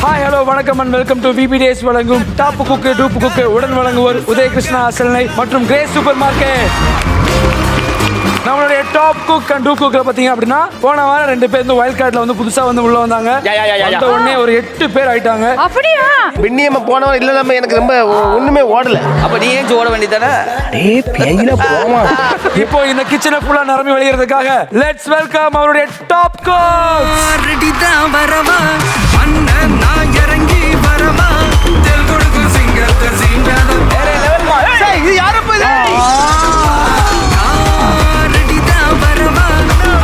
Hi hello வணக்கம் and welcome to VPDS வழங்கும் top குக்கு dupe குக்கு உடன் வழங்குவோர் உதயகிருஷ்ணா அசல்னை மற்றும் கிரேஸ் சூப்பர் மார்க்கெட். நம்மளுடைய டாப் குக் அண்ட் டூப் குக்ல பாத்தீங்க அப்படின்னா போன வாரம் 2 பேர் வைல்ட் கார்ட்ல வந்து புதுசா வந்து உள்ள வந்தாங்க. அந்த உடனே ஒரு 8 பேர் ஆயிட்டாங்க. அப்படியா? பின்னியம்மா போனவன் இல்ல நம்ம எனக்கு ரொம்ப ஒண்ணுமே ஓடல. அப்ப நீ ஏன் ஓட வேண்டியதானே? டேய் பேயில போமா. இப்போ இந்த கிச்சனை ஃபுல்லா நிரம்பி வெளியிறதுக்காக லெட்ஸ் வெல்கம் அவருடைய டாப் குக். ரெடி தான் வரவா அண்ணன் நான் இறங்கி வரவா தெல் கொடுக்கு சிங்கத்தை சிங்காத வேற லெவல் மா. ஏய் இது யாரு போய் ரெடி தான் வரவா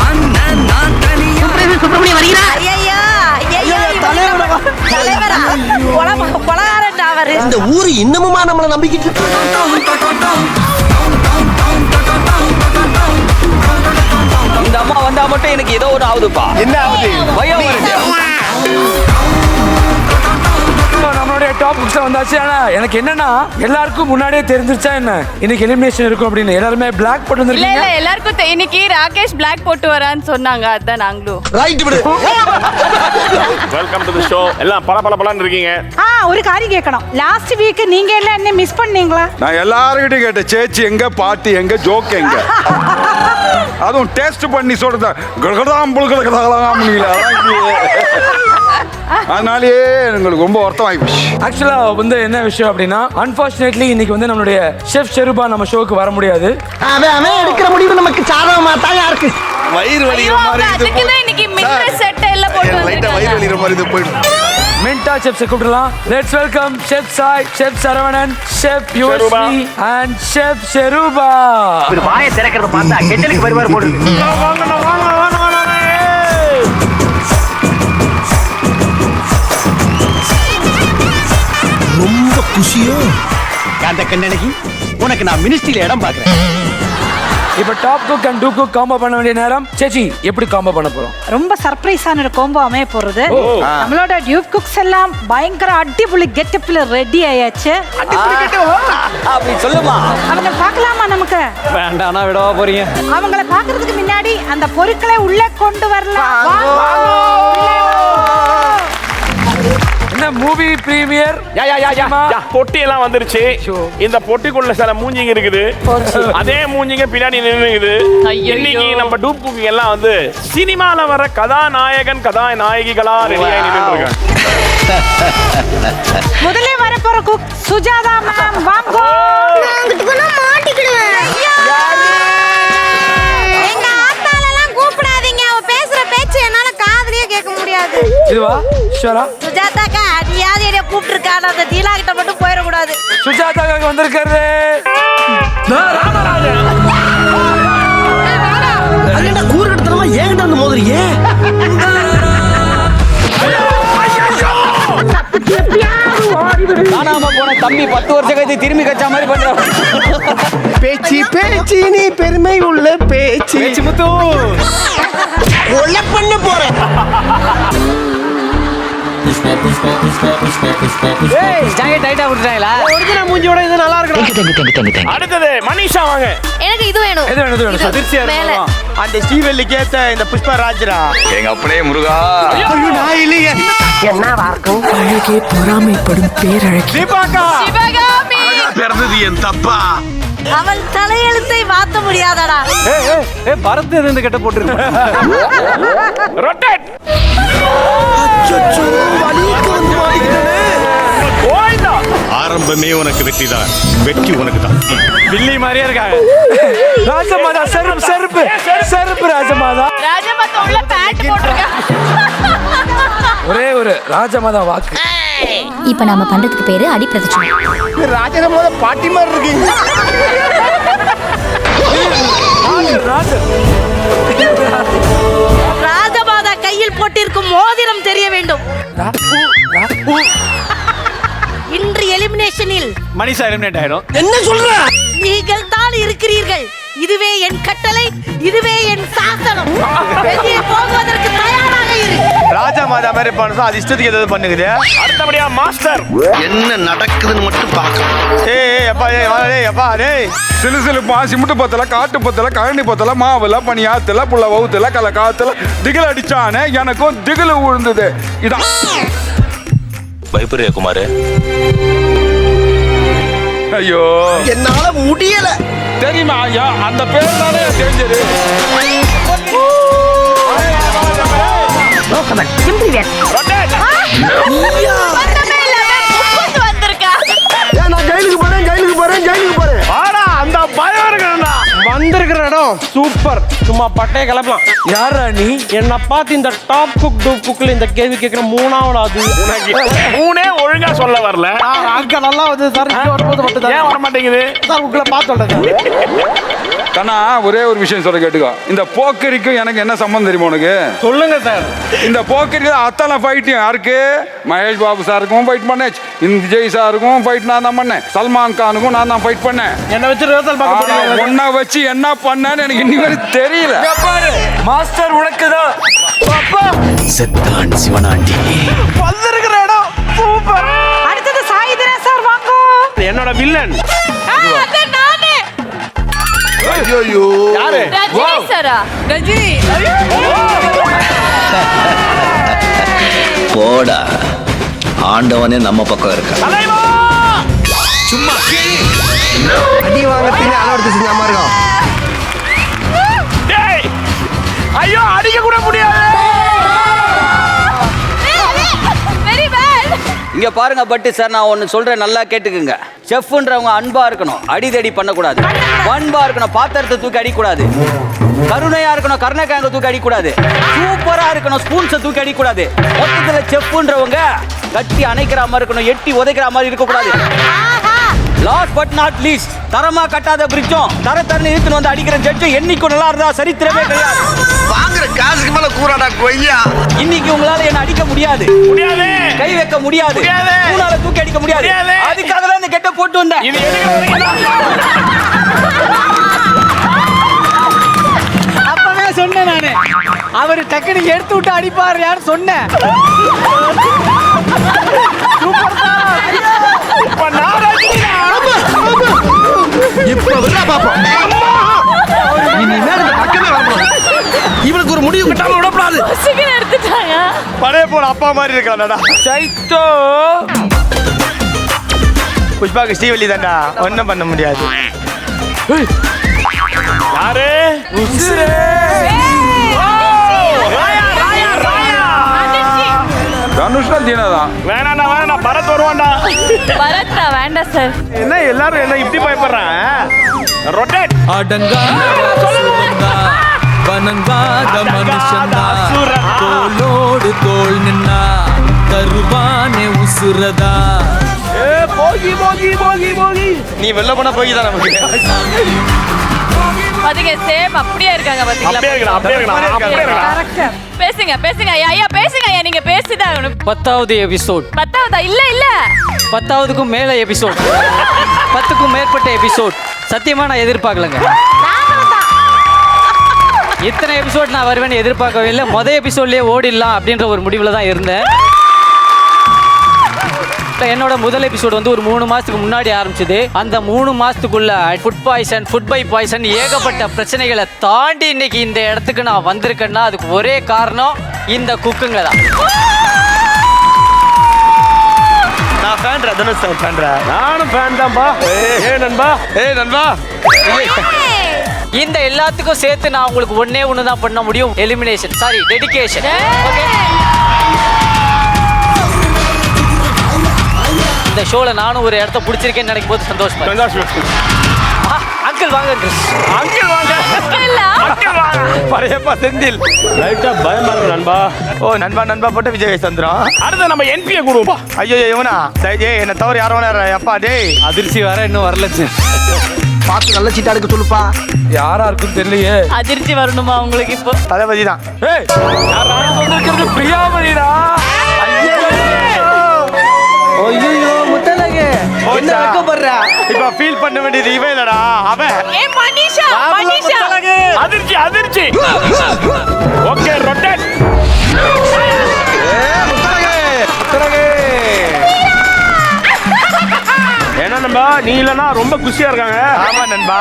அண்ணன் நான் தனியா சுப்பிரமணியம் வருகிறா? ஐயையோ ஐயையோ தலைவரா கொலகாரன் அவரு. இந்த ஊரு இன்னமுமா நம்மள நம்பிக்கிட்டு இருக்கு? இந்த அம்மா வந்தா மட்டும் எனக்கு ஏதோ ஒரு ஆகுதுப்பா. என்ன ஆகுது? பயம் வருது. நம்மளுடைய டாப் குக்ஸ்ல வந்தாச்சு. ஆனா எனக்கு என்னன்னா எல்லாருக்கும் முன்னாடியே தெரிஞ்சிருச்சா என்ன இன்னைக்கு எலிமினேஷன் இருக்கும் அப்படின்னு எல்லாருமே பிளாக் போட்டு இல்ல வந்திருக்கீங்க. இல்ல எல்லாருக்கும் இன்னைக்கு ராகேஷ் பிளாக் போட்டு வரான்னு சொன்னாங்க. அதான் நாங்களும் ரைட் விடு. Welcome to the show. எல்லாம் பளபளன்னு இருக்கீங்க. ஒரு காரியம் கேட்கணும். லாஸ்ட் வீக் நீங்க எல்லாம் என்ன மிஸ் பண்ணீங்களா? நான் எல்லாருக்கிட்டையும் கேட்டேன், சேச்சி எங்க, பாட்டி எங்க, ஜோக் எங்க, அதுவும் டேஸ்ட் பண்ணி சொல்றத அதனாலேயே எங்களுக்கு ரொம்ப வருத்தம் ஆயிடுச்சு. ஆக்சுவலா வந்து என்ன விஷயம் அப்படின்னா அன்பார்ச்சுனேட்லி இன்னைக்கு வந்து நம்மளுடைய ஷெஃப் ஷெருபா நம்ம ஷோக்கு வர முடியாது. அவன் எடுக்கிற முடிவு நமக்கு சாதகமா தான் இருக்கு. வயிறு வலிக்கிற மாதிரி இது அதுக்கு தான் இன்னைக்கு மின்ன செட் எல்லாம் போட்டு லைட்டா வயிறு வந்திருக்காங்க. வலிக்கிற மாதிரி இது போயிடும். மின்டா செஃப்ஸ் கூப்பிடலாம். Let's welcome chef Sai, chef Saravanan, chef Yuvashree and chef Sheruba. வாயை திறக்கிறத பார்த்தா கெட்டலுக்கு வருவார் போடுது. ரொம்ப குஷியோ அந்த கண்ணனகி உனக்கு நான் மினிஸ்ட்ரியில இடம் பார்க்கறேன். இப்ப top cook and dupe cook combo பண்ண வேண்டிய நேரம். சேச்சி எப்படி காம்போ பண்ண போறோம்? ரொம்ப சர்ப்ரைஸான கோம்போ அமைய போறது. நம்மளோட டியூப் குக்ஸ் எல்லாம் பயங்கர அடிபுலி கெட்டப்ல ரெடி ஆயாச்சு. அப்படி சொல்லுமா? அவங்க பார்க்கலாமா நமக்கு? வேண்டானா விடவா போறீங்க? அவங்கள பார்க்கிறதுக்கு முன்னாடி அந்த பொருட்களை உள்ள கொண்டு வரலாம். என்ன மூவி பிரீமியர்? பொட்டி எல்லாம் வந்துருச்சு. இந்த பொட்டிக்குள்ள சில மூஞ்சிங்க இருக்குது. அதே மூஞ்சிங்க பின்னாடி நின்னுக்குது. இன்னைக்கு நம்ம டூப் குக்கிங் எல்லாம் வந்து சினிமால வர கதாநாயகன் கதாநாயகிகளா ரெடியா நின்னுட்டு முதல்ல வர போற குக் சுஜாதா மேம் வாங்க. எங்க ஆத்தாலெல்லாம் கூப்பிடாதீங்க. அவ பேசுற பேச்சு என்னால காதுலயே கேட்க முடியாது. இதுவா ஷரா? சுஜாதாக்கா அடியாவது என்னைய கூப்பிட்டுருக்கா. அந்த டீலா கிட்ட மட்டும் போயிடக்கூடாது. சுஜாதாக்காக வந்திருக்காரு ராமராஜன். அண்ணா கூறு கடத்தலமா ஏங்கிட்ட வந்து மோதுறீங்க? காணாம போன தம்பி 10 வருஷம் கழிச்சு திரும்பி கச்சா மாதிரி பண்றான். பேச்சி பேச்சி நீ பெருமை உள்ள பேச்சி. பேச்சு முத்து கொலை பண்ண போறேன். ஏய் ஜாக்கெட் டைட்டா விட்டுறாங்களா? ஒரிஜினல் மூஞ்சியோட இது நல்லா இருக்கு. அடுத்தது மனிஷா வாங்க. எனக்கு இது வேணும். எது வேணும்? எது வேணும்? அதிர்ச்சியா மேல. இருக்கும். அந்த ஸ்ரீவல்லிக்கு ஏத்த இந்த புஷ்பா ராஜரா. எங்க அப்படியே முருகா. ஐயோ நான் இல்லையே. என்னவா இருக்கும்? அழகே பொறாமைப்படும் பேரழகி. தீபாக்கா சிவகாமி பிறந்தது என் தப்பா. அவள் தலையெழுத்தை மாத்த முடியாதடா. ஏய் பரத் இருந்து கட்ட போட்டுருக்கு. ரொட்டேட். அச்சச்சோ வலிக்கு வந்து மாட்டிக்கிட்டே. ஓய்டா. ஆரம்பமே உனக்கு வெற்றிதான், வெற்றி உனக்கு தான். பில்லி மாதிரியே இருக்காங்க. ராஜமாதா செருப்பு செருப்பு செருப்பு ராஜமாதா. ராஜமாதா உள்ள பேண்ட் போட்டுருக்காங்க. ஒரே ஒரு ராஜமாதா வாக்கு. இப்ப நாம பண்றதுக்கு பேரு அடி பிரதட்சணை. ராஜரமோட பாட்டி மாதிரி இருக்கு. ராஜமாதா கையில் போட்டிருக்கும் மோதிரம் தெரிய வேண்டும். இன்று எலிமினேஷனில் மனிஷா எலிமினேட் ஆயிடும். என்ன சொல்ற? நீங்கள் தான் இருக்கிறீர்கள். இதுவே என் கட்டளை, இதுவே என் சாசனம். வெளியே போகுவதற்கு தயாராக இரு. ராஜா மாதா மாதிரி பண்ணா அது இஷ்டத்துக்கு ஏதாவது பண்ணுகுது. அடுத்தபடியா மாஸ்டர். என்ன நடக்குதுன்னு மட்டும் பார்க்கணும். ஏய் அப்பா ஏய் அப்பா டேய். சிலு சிலுப்பா, சிமுட்டு பத்தல, காட்டு பத்தல, கழனி பத்தல, மாவுல, பனியாத்துல, புள்ள வவுத்துல, கல காத்துல திகில் அடிச்சானே எனக்கும் திகில் விழுந்தது. இதான் பயப்படுறியா குமார்? ஐயோ என்னால முடியல. தெரியுமா ஐயா அந்த பேர் தானே தெரிஞ்சது. நான் ஜெயிலுக்கு போறேன். வாடா, அந்த பயம் இருக்கணும்டா. வந்திருக்கிற இடம் சூப்பர். சும்மா பட்டைய கிளப்பலாம். யாரா நீ? என்ன பார்த்து இந்த டாப் குக் டூப் குக்ல இந்த கேள்வி கேட்கிற மூணாவது மூணே ஒழுங்கா சொல்ல வரல. அங்க நல்லா வந்து சார் ஏன் வர மாட்டேங்குது? சார் உங்களை பார்த்து சொல்றேன். கண்ணா ஒரே ஒரு விஷயம் சொல்ல கேட்டுக்கோ. இந்த போக்கரிக்கும் எனக்கு என்ன சம்பந்தம் தெரியுமா உனக்கு? சொல்லுங்க சார். இந்த போக்கரி அத்தனை ஃபைட்டும் யாருக்கு? மகேஷ் பாபு சாருக்கும் ஃபைட் பண்ணேன், இந்த விஜய் சாருக்கும் ஃபைட் நான் தான் பண்ணேன், சல்மான் கானுக்கும் நான் தான் ஃபைட் பண்ணேன். என்ன வச்சு ரிஹர்சல் பார்க்க போறீங்க? ஒன்ன வச்சு என்ன பண்ணேன்னு எனக்கு இன்னி வரைக்கும் தெரியல. மாஸ்டர் உனக்கு தான். செத்தான் சிவனாண்டி. வந்திருக்கிற இடம் சூப்பர். அடுத்தது சாய் தினேஷ் சார் வாங்க. என்னோட வில்லன் ஐயோ யாரு? ரஜினி சாரா? ரஜினி. போடா, ஆண்டவனே நம்ம பக்கம் இருக்க. தலைவா! சும்மா அடி வாங்கறதுக்கு அளவெடுத்து செஞ்சாம இருக்கும். டேய், ஐயோ அடிக்க கூட முடியாது. Very bad. இங்க பாருங்க பட்டு சார், நான் ஒன்னு சொல்றேன், நல்லா கேட்டுக்குங்க. செஃப்ன்றவங்க அன்பா இருக்கணும், அடிதடி பண்ணக்கூடாது. பண்பா இருக்கணும், பாத்திரத்தை தூக்கி அடிக்கூடாது. கருணையா இருக்கணும், கருணைக்காங்க தூக்கி அடிக்கூடாது. சூப்பரா இருக்கணும், ஸ்பூன்ஸை தூக்கி அடிக்கூடாது. மொத்தத்துல செஃப்ன்றவங்க கட்டி அணைக்கிற மாதிரி இருக்கணும், எட்டி உதைக்கிற மாதிரி இருக்கக்கூடாது. லாஸ்ட் பட் நாட் லீஸ்ட், தரமா கட்டாத பிரிட்ஜும் தரத்தரன்னு இழுத்துன்னு வந்து அடிக்கிற ஜட்ஜும் என்னைக்கும் நல்லா இருந்தா சரித்திரமே கிடையாது. வாங்குற காசுக்கு மேல கூறாடா கொய்யா. இன்னைக்கு உங்களால என்ன அடிக்க முடியாது, முடியாது. கை வைக்க முடியாது, முடியாது. மூணால தூக்கி அடிக்க முடியாது. முடியாது. அதுக்காக தான் இந்த கெட்ட போட்டு வந்தேன். இது எடுக்கிற வரைக்கும் அப்பவே சொன்னேன் நானு, அவரு டக்குனு எடுத்து விட்டு அடிப்பாரு யார் சொன்னேன். இப்ப நான் ரஜினிடா. இப்ப விட பாப்போம். இனிமேல் இந்த பக்கமே வரணும். இவனுக்கு ஒரு முடிவு கட்டாம விடக்கூடாது. சீக்கிரம் எடுத்துட்டாங்க. பழைய போன அப்பா மாதிரி இருக்கானடா. சைத்தோ புஷ்பாக்கு ஸ்ரீவல்லி தான்டா, ஒன்னும் பண்ண முடியாது. யாரு? உசுரே. ராயா, ராயா, ராயா. தனுஷ்னா தீனா தான். வேணாண்டா, வேணாண்டா, பரத் வருவான்டா. பரத்தா வேண்டாம் சார். என்ன எல்லாரும் என்ன இப்படி பயப்படுறான்? ரொட்டேட். வணங்காத மனுஷன்தா தோளோடு தோள் நின்னா தருவானே உசுரதா. போகி போகி போகி போகி. நீ வெளில போனா போய் தான் நமக்கு. பாத்தீங்க, சேம் அப்படியே இருக்காங்க பாத்தீங்களா? அப்படியே இருக்கணும், அப்படியே இருக்கணும், அப்படியே இருக்கணும். கரெக்ட். பேசுங்க பேசுங்க ஐயா, ஐயா பேசுங்க ஐயா, நீங்க பேசிதான் ஆகணும். 10வது எபிசோட், 10வதா? இல்ல இல்ல 10வதுக்கும் மேல எபிசோட், 10க்கும் மேற்பட்ட எபிசோட். சத்தியமா நான் எதிர்பார்க்கலங்க. இத்தனை எபிசோட் நான் வருவேன்னு எதிர்பார்க்கவே இல்லை. மொதல் எபிசோட்லயே ஓடிடலாம் அப்படின்ற ஒரு முடிவில் தான் இருந்தேன். என்னோட முதல் எபிசோட் வந்து ஒரு 3 மாசத்துக்கு முன்னாடி ஆரம்பிச்சது. அந்த 3 மாசத்துக்குள்ள food poison, food by poison, ஏகப்பட்ட பிரச்சனைகளை தாண்டி இன்னைக்கு இந்த இடத்துக்கு நான் வந்திருக்கேன்னா அதுக்கு ஒரே காரணம் இந்த குக்குங்க தான். நான் ஃபேன் ரதன சார் ஃபேன். நானும் ஃபேன் தான்பா. ஏ நண்பா, நண்பா. இந்த எல்லாத்துக்கும் சேர்த்து நான் உங்களுக்கு ஒண்ணு தான் பண்ண முடியும், எலிமினேஷன், சாரி டெடிகேஷன். இந்த ஷோல நானும் ஒரு இடத்த பிடிச்சிருக்கேன்னு நினைக்கும் போது சந்தோஷமா. அங்கிள் வாங்க. அங்கிள் வாங்க. அங்கிள் வாங்க. பழையப்பா செந்தில். லைட்டா பயமா இருக்கு நண்பா. ஓ நண்பா நண்பா போட்டு விஜய் சந்திரம். அடுத்து நம்ம என்பிஏ குடுப்பா. ஐயோ இவனா டேய், என்ன தவிர யாரோ அப்பா டேய். அதிர்ச்சி வர இன்னும் வரல. பார்த்து நல்ல சீட்டா எடுக்க சொல்லுப்பா. யாரா இருக்குன்னு தெரியலையே. அதிர்ச்சி வரணுமா உங்களுக்கு இப்போ? தளபதி தான். ஏய், யாரா வந்திருக்கிறது? பிரியாமணிடா. ஐயோ முத்தலகே என்ன வெக்கப்படுற? இப்ப ஃபீல் பண்ண வேண்டியது இவன் இல்லடா, அவன். ஏ மனிஷா, மனிஷா. அதிர்ச்சி அதிர்ச்சி. Okay rotate. என்ன நண்பா, நீ இல்லனா ரொம்ப குஷியா இருக்காங்க. ஆமா நண்பா,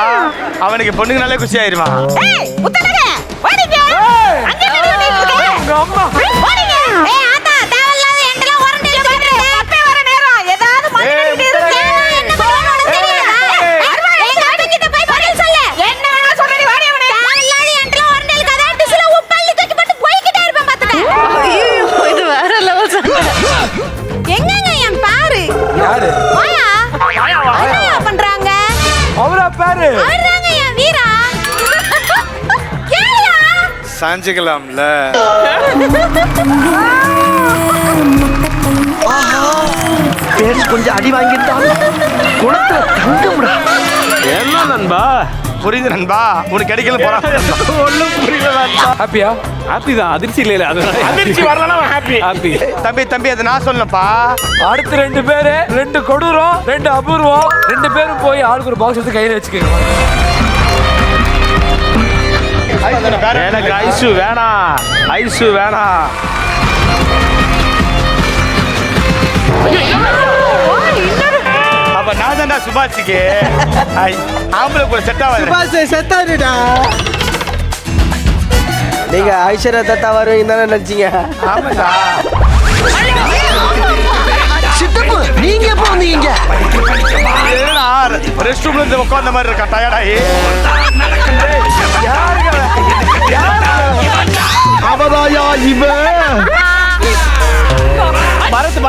அவனுக்கு பொண்ணுங்கனாலே குஷி ஆயிருவான். ஏய் முத்தலகே வாடிங்க. அங்க நின்னு இருக்க. உங்க அம்மா. வாடிங்க. ஏய் ஆத்தா தேவல்லாத எண்டல உரண்டில போடுறே. அப்பே எங்கங்க என் பாரு யாரு வாயா என்னையா பண்றாங்க அவரா பாரு அவர்தாங்க என் வீரா கேளியா சாஞ்சிக்கலாம்ல பேஸ் கொஞ்சம் அடி வாங்கிட்டான் குளத்துல தங்கம்டா. என்ன நண்பா புரியுது நண்பா உனக்கு கிடைக்கல போறா ஒண்ணும் புரியல நண்பா ஹாப்பியா ஹாப்பி தான் அதிர்ச்சி இல்ல அதனால அதிர்ச்சி வரலன்னா ஹாப்பி ஹாப்பி தம்பி அதை நான் சொல்லப்பா அடுத்து 2 பேரு 2 கொடூரம் 2 அபூர்வம் 2 பேரும் போய் ஆளுக்கு ஒரு பாக்ஸ் எடுத்து கையில வச்சுக்கோங்க எனக்கு ஐசு வேணாம் அப்ப நான் தான்டா சுபாஷிக்கு ஆம்பளை கூட செட் ஆகாது சுபாஷ் செத்தாருடா. நீங்க ஐஸ்வர்யா தத்தா வருவீங்க தானே நினைச்சீங்க. ஆமாடா சித்தப்பு நீங்க எப்போ வந்தீங்க? ரெஸ்ட் ரூம்ல இருந்து உட்கார்ந்த மாதிரி இருக்கா டயர்டாயி அவதாயா இவன் பரத்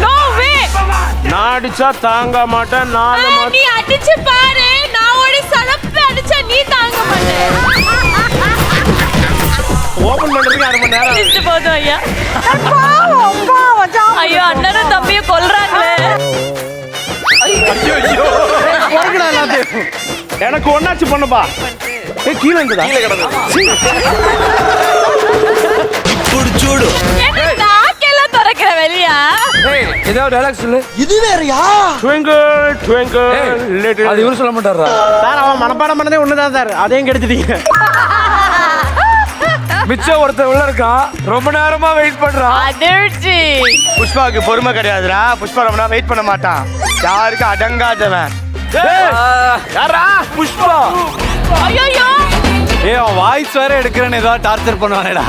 நோ வே நான் அடிச்சா தாங்க மாட்டேன் நீ அடிச்சு பாரு நான் ஒரு சலப்பு அடிச்சா நீ தாங்க மாட்டே ஓபன் பண்றதுக்கு 1/2 மணி நேரம் இஷ்ட போதும் ஐயா பாவம் பாவம் ஜாம். ஐயோ அண்ணனும் தம்பியும் கொல்றாங்களே எனக்கு ஒண்ணாச்சு பண்ணுப்பா கீழே இருக்குதா என்ன நாக்கெல்லாம் திறக்கிற வெளியா ஏய் ஏதாவது டயலாக் சொல்லு இது வேறயா? ட்விங்கிள் ஏய், அது இவரு சொல்ல மாட்டாரா சார் அவன் மனப்பாடம் பண்ணதே ஒண்ணுதான் சார், அதையும் கெடுத்துட்டீங்க. மிச்சம் ஒருத்தர் உள்ள இருக்கான் ரொம்ப நேரமா வெயிட் பண்றான் அதிர்ச்சி புஷ்பாவுக்கு பொறுமை கிடையாதுடா புஷ்பா ரொம்ப நேரம் வெயிட் பண்ண மாட்டான் யாருக்கு அடங்காதவன் யாரா புஷ்பா ஐயோ ஏய் அவன் வாய்ஸ் வேற எடுக்கிறேன்னு ஏதாவது டார்ச்சர் பண்ணுவானேடா.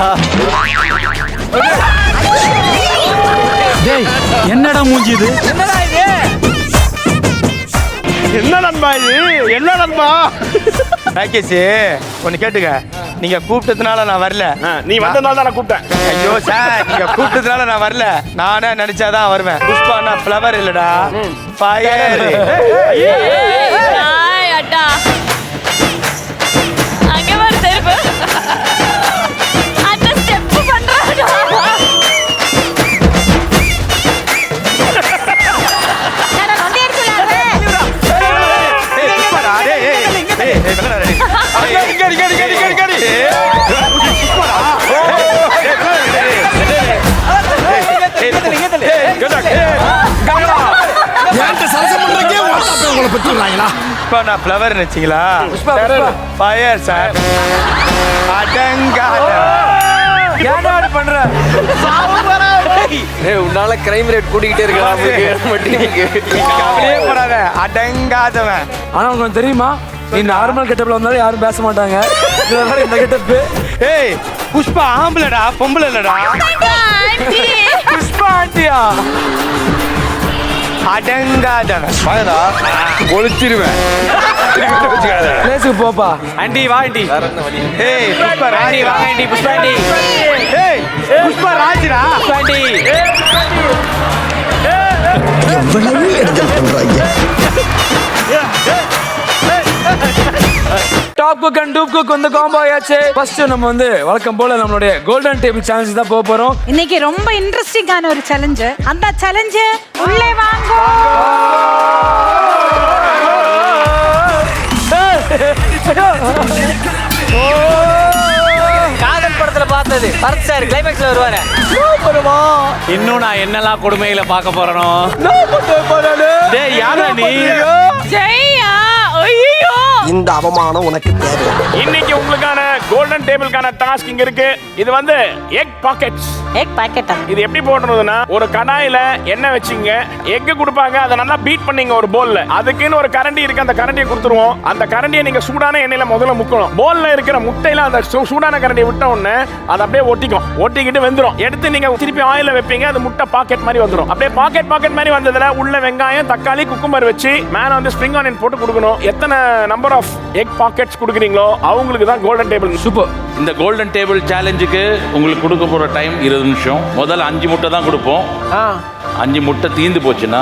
டேய் என்னடா மூஞ்சி இது? என்ன நண்பா ராகேஷ் ஒன்னு கேட்டுக்க நீங்க கூப்பிட்டதுனால நான் வரல நீ வந்ததுனால தான் நான் கூப்பிட்டேன் ஐயோ சார் நீங்க கூப்பிட்டதுனால நான் வரல நானே நினைச்சாதான் வருவேன் புஷ்பா ஃப்ளவர் இல்லடா ஃபயர் அட்டா அங்க வர தெருப்பு அந்த ஸ்டெப் பண்றாங்க நான் வந்து எடுத்துறாரு இப்போ நான் ஃப்ளவர் நினைச்சீங்களா புஷ்பா புஷ்பா ஃபயர் சார் அடங்காத ஏன்டா அப்படி பண்ற உன்னால கிரைம் ரேட் கூட்டிக்கிட்டே கவலையே போடாத அடங்காதவன் ஆனா உங்களுக்கு தெரியுமா நீ நார்மல் கெட்டப்ல வந்தாலும் யாரும் பேச மாட்டாங்க இதுல வேற இந்த கெட்டப் ஏய் புஷ்பா ஆம்பளடா பொம்பளை இல்லடா புஷ்பா ஆண்டியா அடங்காதவன் ஒழிச்சிருவேன் பிளேஸுக்கு போப்பா ஆண்டி வா ஆண்டி. ஏய் புஷ்பா ஆண்டி ராஜிடா வா ஆண்டி புஷ்பா ஆண்டி. ஏய் புஷ்பா ராஜிடா புஷ்பா ஆண்டி. Top cook and dupe cook வந்து காம்போ ஆயாச்சு ஃபர்ஸ்ட் நம்ம வந்து வழக்கம் போல நம்மளுடைய கோல்டன் டேபிள் சேலஞ்ச் தான் போக போறோம் இன்னைக்கு ரொம்ப இன்ட்ரெஸ்டிங்கான ஒரு சேலஞ்சு. அந்த சேலஞ்சு உள்ளே வாங்க. காதல் படத்துல பார்த்தது பரத் சார் கிளைமேக்ஸ்ல வருவாரு. இன்னும் நான் என்னெல்லாம் கொடுமையில பார்க்க போறனோ. டேய் யாரா நீ? ஜெயா ஐயோ இந்த அவமானம் உனக்கு தேவை. இன்னைக்கு உங்களுக்கான கோல்டன் டேபிளுக்கான டாஸ்க் இங்க இருக்கு இது வந்து எக் பாக்கெட்ஸ் எக் பாக்கெட்டா? இது எப்படி போடுறதுன்னா ஒரு கடாயில எண்ணெய் வச்சுங்க எக் கொடுப்பாங்க அதை நல்லா பீட் பண்ணீங்க ஒரு போல்ல அதுக்குன்னு ஒரு கரண்டி இருக்கு அந்த கரண்டியை கொடுத்துருவோம் அந்த கரண்டியை நீங்க சூடான எண்ணெயில முதல்ல முக்கணும் போல்ல இருக்கிற முட்டையில அந்த சூடான கரண்டியை விட்ட உடனே அது அப்படியே ஒட்டிக்கிட்டு வெந்துரும் எடுத்து நீங்க திருப்பி ஆயில வைப்பீங்க அது முட்டை பாக்கெட் மாதிரி வந்துரும் அப்படியே பாக்கெட் மாதிரி வந்ததுல உள்ள வெங்காயம் தக்காளி குக்கும்பர் வச்சு மேல வந்து ஸ்ப்ரிங் ஆனியன் போட்டு கொடுக்கணும் எத்தனை நம்பர் ஆஃப் எக் பாக்கெட்ஸ் கொடுக்குறீங்களோ அவங்களுக்கு தான் கோல்டன் டேபிள் கொடுங்க. சூப்பர். இந்த கோல்டன் டேபிள் சேலஞ்சுக்கு உங்களுக்கு கொடுக்க போற டைம் 20 நிமிஷம். முதல்ல 5 முட்டை தான் கொடுப்போம். 5 முட்டை தீந்து போச்சுன்னா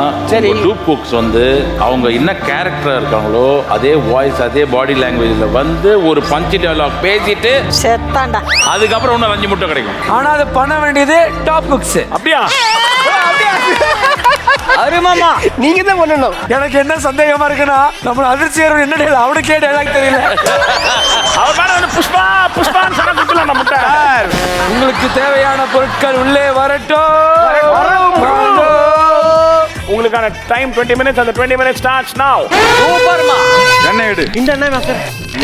டூப் குக்ஸ் வந்து அவங்க என்ன கேரக்டரா இருக்காங்களோ அதே வாய்ஸ் அதே பாடி லாங்குவேஜ்ல வந்து ஒரு பஞ்ச் டயலாக் பேசிட்டு செத்தாண்டா. அதுக்கப்புறம் இன்னும் 5 முட்டை கிடைக்கும். ஆனா அது பண்ண வேண்டியது டாப் குக்ஸ். அப்படியா? அருமாமா நீங்க தான் பண்ணணும். எனக்கு என்ன சந்தேகமா இருக்குன்னா நம்ம அதிர்ச்சியர் என்ன டேல் அவனுக்கே டேலாக் தெரியல. அவர் மேல வந்து புஷ்பா புஷ்பான்னு சொன்னா குடுக்கலாம் நம்ம முட்டை. உங்களுக்கு தேவையான பொருட்கள் உள்ளே வரட்டும். உங்களுக்கான டைம் 20 minutes. அந்த 20 minutes starts now. சூப்பர்மா. எண்ணெய் எடு. இந்த எண்ணெய் மாஸ்டர்.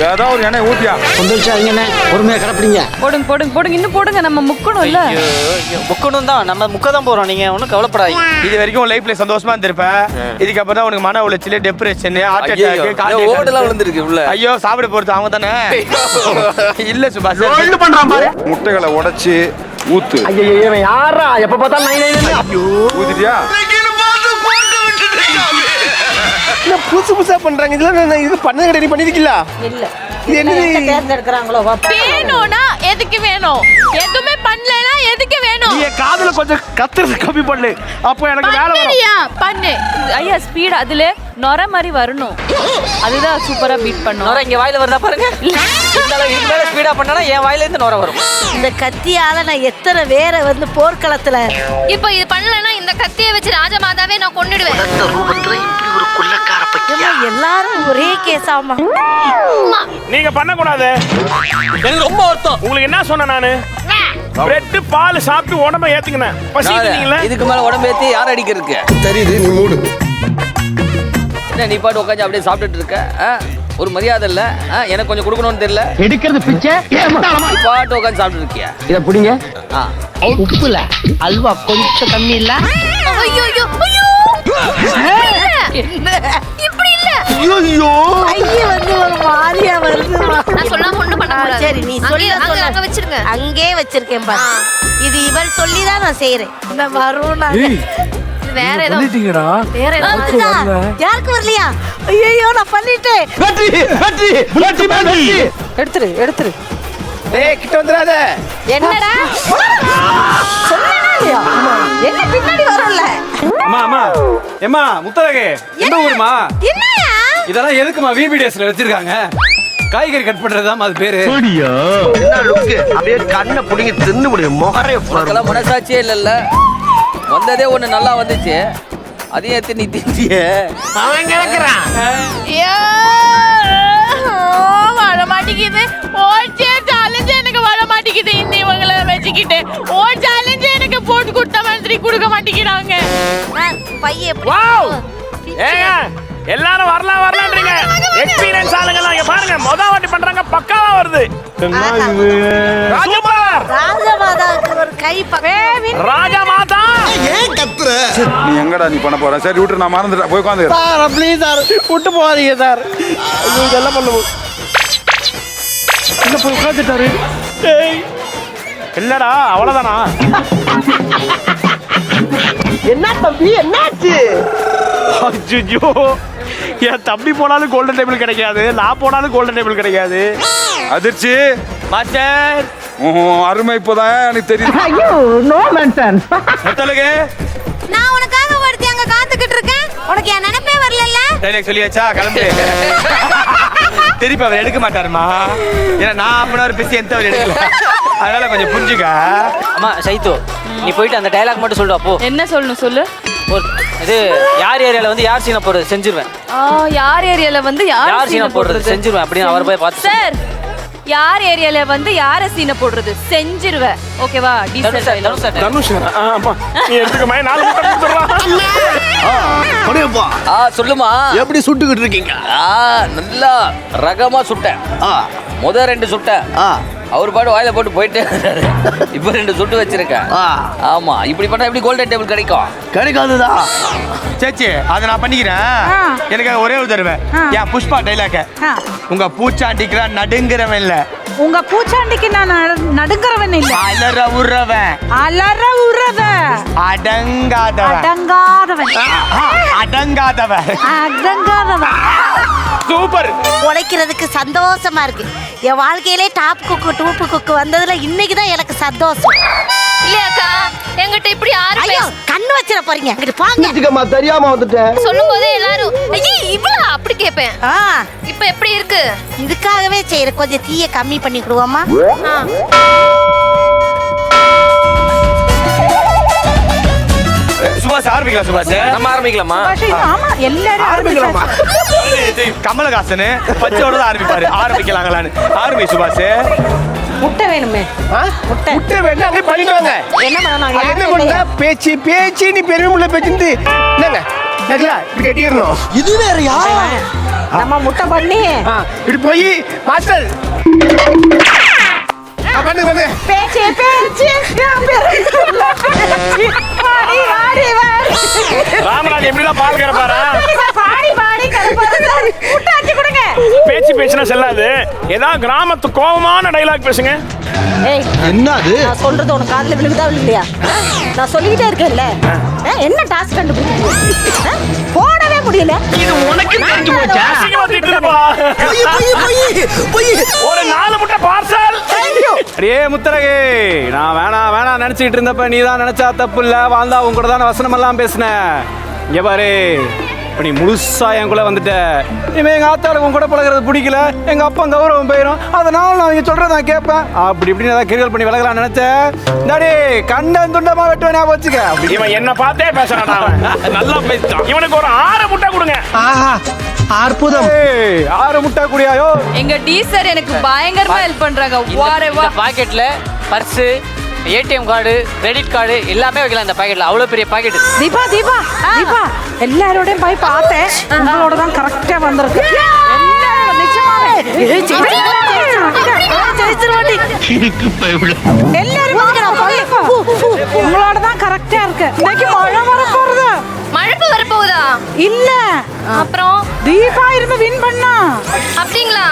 ஏதோ ஒரு எண்ணெய் ஊத்தியா. பொறுமையா கடப்பிடிங்க. போடுங்க போடுங்க போடுங்க இன்னும் போடுங்க நம்ம முக்கணும் இல்ல. முக்கணும் தான், நம்ம முக்க தான் போறோம். நீங்க ஒன்றும் கவலைப்படாதீங்க. இது வரைக்கும் லைஃப்ல சந்தோஷமா இருந்திருப்ப. இதுக்கப்புறம் தான் உனக்கு மன உளைச்சல், டெப்ரேஷன், ஹார்ட் அட்டாக், ஓட்டெல்லாம் விழுந்துருக்கு உள்ள. ஐயோ சாப்பிட போறது அவங்க தானே. இல்ல சுபாஷ் பண்றான் பாரு. முட்டைகளை உடைச்சு ஊத்து. ஐயோ இவன் யாரா எப்ப பார்த்தா நை நை. ஊத்திட்டியா? என்ன புதுசு புதுசா பண்றாங்க. இதெல்லாம் நான் இது பண்ணது கிடையாது. நீ பண்ணிருக்கீங்களா? இல்ல இது என்னது? தேர்ந்தெடுக்கிறாங்களோ வேணும்னா எதுக்கு வேணும்? எதுவுமே பண்ணலனா எதுக்கு வேணும்? நீ காதுல கொஞ்சம் கத்துறது கம்மி பண்ணு. அப்போ எனக்கு வேலை வரும். பண்ணியா பண்ணு. ஐயா ஸ்பீட் அதுல நொர மாதிரி வரணும். அதுதான் சூப்பரா பீட் பண்ணும். நொர இங்க வாயில வருதா பாருங்க. இதுக்கு மேல ஸ்பீடா பண்ணனா என் வாயில இருந்து நொர வரும். இந்த கத்தியால நான் எத்தனை வேற வந்து போர்க்களத்துல இப்போ இது பண்ணலனா இந்த கத்தியை வச்சு ராஜமாதாவே நான் கொன்னுடுவேன். எல்லாரும் ஒரே கேஸாமா. நீங்க பண்ண கூடாது. எனக்கு ரொம்ப வருத்தம். உங்களுக்கு என்ன சொன்ன நானு? பிரெட் பால் சாப்பிட்டு உடம்ப ஏத்துக்கினேன். பசிக்குதுங்களா? இதுக்கு மேல உடம்பு ஏத்தி யார் அடிக்கிறதுக்கு? தெரியுது நீ மூடு. என்ன நீ பாட்டு உட்காந்து அப்படியே சாப்பிட்டுட்டு இருக்க? ஒரு மரியாதை இல்ல. எனக்கு கொஞ்சம் கொடுக்கணும்னு தெரியல. எடுக்கிறது பிச்சை. நீ பாட்டு உட்காந்து சாப்பிட்டு இருக்கியா? இத புடிங்க. உப்புல அல்வா கொஞ்சம் கம்மி இல்ல. ஐயோ ஐயோ ஐயோ. என்ன இப்படி இல்ல. ஐயோ ஐயே வந்து ஒரு மாதிரியா வருது. நான் சொல்லாம ஒண்ணும் பண்ண கூடாது. சரி நீ சொல்லி அங்க வச்சிருங்க. அங்கே வச்சிருக்கேன் பாரு. இது இவள் சொல்லி தான் நான் செய்யறேன். இந்த வரும் நான். ஏய் இது வேற ஏதோ பண்ணிட்டீங்கடா. வேற ஏதோ யாருக்கு வரலையா? ஐயோ நான் பண்ணிட்டேன். வெற்றி வெற்றி வெற்றி வெற்றி. எடுத்துரு எடுத்துரு. டேய் கிட்ட வந்துறாத. என்னடா சொன்னேனா இல்லையா? என்ன பின்னாடி வரல? அம்மா அம்மா ஏம்மா முத்தழகு எந்த ஊருமா? என்னயா இதெல்லாம் எதுக்குமா VBDSல வச்சிருக்காங்க? காய்கறி கட் பண்றதுதான் அது பேரு. என்ன லுக்? அப்படியே கண்ணை புடிங்கி தின்னு முடியும். முகரே உனக்கெல்லாம் மனசாட்சியே இல்லைல்ல. வந்ததே ஒண்ணு நல்லா வந்துச்சு. அதையும் எடுத்து நீ திட்டியே. அவன் கேக்குறான். ஐயோ வர மாட்டேங்குது. ஓட்சே சேலஞ்ச் எனக்கு வர மாட்டேங்குது. இந்த இவங்கள வச்சுக்கிட்டு ஓ சேலஞ்ச் எனக்கு போட்டு கொடுத்த மாதிரி கொடுக்க மாட்டேங்கிறாங்க. பைய வாவ். ஏங்க எல்லாரும் வரலாம் வரலாம்ன்றீங்க. எக்ஸ்பீரியன்ஸ் ஆளுங்கலாம் இங்க பாருங்க. மொத வாட்டி பண்றாங்க பக்காவா வருது. சூப்பர். ராஜமாதாவுக்கு ஒரு கை ராஜா மாதா. ஏன் கத்துற? நீ எங்கடா நீ பண்ண போற? சரி விட்டு நான் மறந்துட்டேன். போய் உட்காந்து. சார் ப்ளீஸ் சார் விட்டு போகாதீங்க சார். நீங்க எல்லாம் பண்ணுவோம். என்ன போய் உட்காந்துட்டாரு? இல்லடா அவ்வளவுதானா? என்ன தம்பி என்னாச்சு? அய்யோ என் தம்பி போனாலும் கோல்டன் டேபிள் கிடைக்காது. நான் போனாலும் கோல்டன் டேபிள் கிடைக்காது. அதிர்ச்சி மாஸ்டர் அருமை இப்போதான் எனக்கு தெரியும். ஐயோ நோ நான்சென்ஸ். முத்தழகு நான் உனக்காக ஒருத்தி அங்க காத்துக்கிட்டு இருக்கேன். உனக்கு என் நினைப்பே வரலல்ல? டைலாக் சொல்லியாச்சா? கிளம்பு. திருப்பி அவர் எடுக்க மாட்டாருமா. ஏன்னா நான் அப்படின்னா ஒரு பிசி எந்த அவர் எடுக்கல. அதனால கொஞ்சம் புரிஞ்சுக்க. அம்மா சைத்து நீ போயிட்டு அந்த டயலாக் மட்டும் சொல்லுவா போ. என்ன சொல்லணும் சொல்லு. ஒரு இது யார் ஏரியால வந்து யார் சீனை போடுறது செஞ்சிருவேன். யார் ஏரியால வந்து யார் சீனை போடுறது செஞ்சிருவேன் அப்படின்னு அவர் போய் பார்த்து. சார் யார் ஏரியால வந்து யார சீனை போடுறது செஞ்சிருவேன். ஓகேவா? தனுஷ் ஆமா நீ எடுத்துக்கமா. 4 முட்டை கொடுத்துறலாம். அப்படியேப்பா. சொல்லுமா. எப்படி சுட்டுக்கிட்டு இருக்கீங்க? நல்லா ரகமா சுட்டேன். முத 2 சுட்டேன். அவர் பாட்டு வாயில போட்டு போயிட்டே இருந்தாரு. இப்ப 2 சுட்டு வச்சிருக்கேன். ஆமா இப்படி பண்ணா எப்படி கோல்டன் டேபிள் கிடைக்கும்? கிடைக்காதுதா. சேச்சி அதை நான் பண்ணிக்கிறேன். எனக்கு ஒரே ஒரு தடவை ஏன் புஷ்பா டைலாக். உங்க பூச்சாண்டிக்கு நடுங்கிறவன் இல்ல. உங்க பூச்சாண்டிக்கு நான் நடுங்கறவன் இல்ல. அலற உறவன். அலற உறவன். அடங்காதவன். அடங்காதவன். அடங்காதவன். அடங்காதவன். சூப்பர். உழைக்கிறதுக்கு சந்தோஷமா இருக்கு. என் வாழ்க்கையிலே டாப் குக்கு டூப்பு குக்கு வந்ததுல இன்னைக்கு தான் எனக்கு சந்தோஷம். இல்லையாக்கா எங்கிட்ட இப்படி ஐயோ கண்ணு வச்சிட போறீங்க, இங்கிட்டு போங்க. தெரியாம வந்துட்டேன். சொல்லும் போதே எல்லாரும் ஐயே இவ்வளவு அப்படி கேட்பேன். இப்ப எப்படி இருக்கு? இதுக்காகவே செய்யற, கொஞ்சம் தீய கம்மி பண்ணிக்கிடுவோமா? சுபாஷ் ஆரம்பிக்கலாம். சுபாஷ் நம்ம ஆரம்பிக்கலாமா? ஆமா எல்லாரும் ஆரம்பிக்கலாமா? கமலஹாசன் பச்சோட தான் ஆரம்பிப்பாரு. ஆரம்பிக்கலாங்களான்னு ஆரம்பி சுபாஷ். முட்டை வேணுமே. முட்டை வேணா அங்கே பண்ணிடுவாங்க. என்ன பண்ணாங்க? என்ன பண்ணா பேச்சு பேச்சு நீ பெருமையுள்ள பேச்சுட்டு என்னங்க நகலா இப்படி கட்டிடணும். இது வேறயா? நம்ம முட்டை பண்ணி இப்படி போய் மாஸ்டர் பண்ணு பண்ணு. பேச்சு பேச்சு வாடி வாடி வாடி. ராமராஜ் எப்படிலாம் பால் கறப்பாரா? பாடி பாடி கறப்பாரு. முட்டை அடிச்சு கொடுங்க. பேச்சு பேச்சுனா செல்லாது. ஏதாவது கிராமத்து கோபமான டைலாக் பேசுங்க. ஏய் என்னது? நான் சொல்றது உனக்கு காதுல விழுகுதா இல்லையா? நான் சொல்லிக்கிட்டே இருக்கேன்ல. என்ன டாஸ்க் கண்டுபிடிக்கிறீங்க? போடவே முடியல. இது உனக்கு தெரிஞ்சு போச்சா? அசிங்கமா திட்டுதுப்பா. ஒரு 4 முட்டை பார்சல். அடே முத்தரகே, நான் வேணாம் நினைச்சிட்டு இருந்தப்ப நீ தான் நினைச்சா தப்பு இல்ல, வாழ்ந்தா உங்க கூட தான் வசனம் எல்லாம் பேசின. இங்க பாரு, இப்ப நீ முழுசா என் கூட வந்துட்ட. இனிமே எங்க ஆத்தாளுக்கு உன் கூட பழகிறது பிடிக்கல, எங்க அப்பா கௌரவம் போயிடும், அதனால நான் இங்க சொல்றத நான் கேட்பேன். அப்படி இப்படின்னு ஏதாவது கிரிக்கல் பண்ணி விலகலாம் நினைச்சேன். இந்தாடி கண்டன் துண்டமா வெட்டுவேன் வச்சுக்க. இவன் என்ன பார்த்தே பேசுறான். நல்லா பேசிட்டான். இவனுக்கு ஒரு 6 முட்டை கொடுங்க. அற்புதம். 6 முட்டை குடியாயோ? எங்க டீச்சர் எனக்கு பயங்கரமா ஹெல்ப் பண்றாங்க. இந்த பாக்கெட்ல purse, ATM card, credit card எல்லாமே வைக்கலாம் இந்த பாக்கெட்ல. அவ்வளவு பெரிய பாக்கெட். தீபா தீபா தீபா எல்லாரோடையும் போய் பார்த்தேன். உங்களோட தான் கரெக்டா வந்திருக்கு. எல்லாரோட நிஜமாவே உங்களோட தான் கரெக்டா இருக்கு. இன்னைக்கு மழை வர போறது. மழை வர போகுதா? இல்ல அப்புறம் தீபா இருந்து வின் பண்ணா. அப்படிங்களா?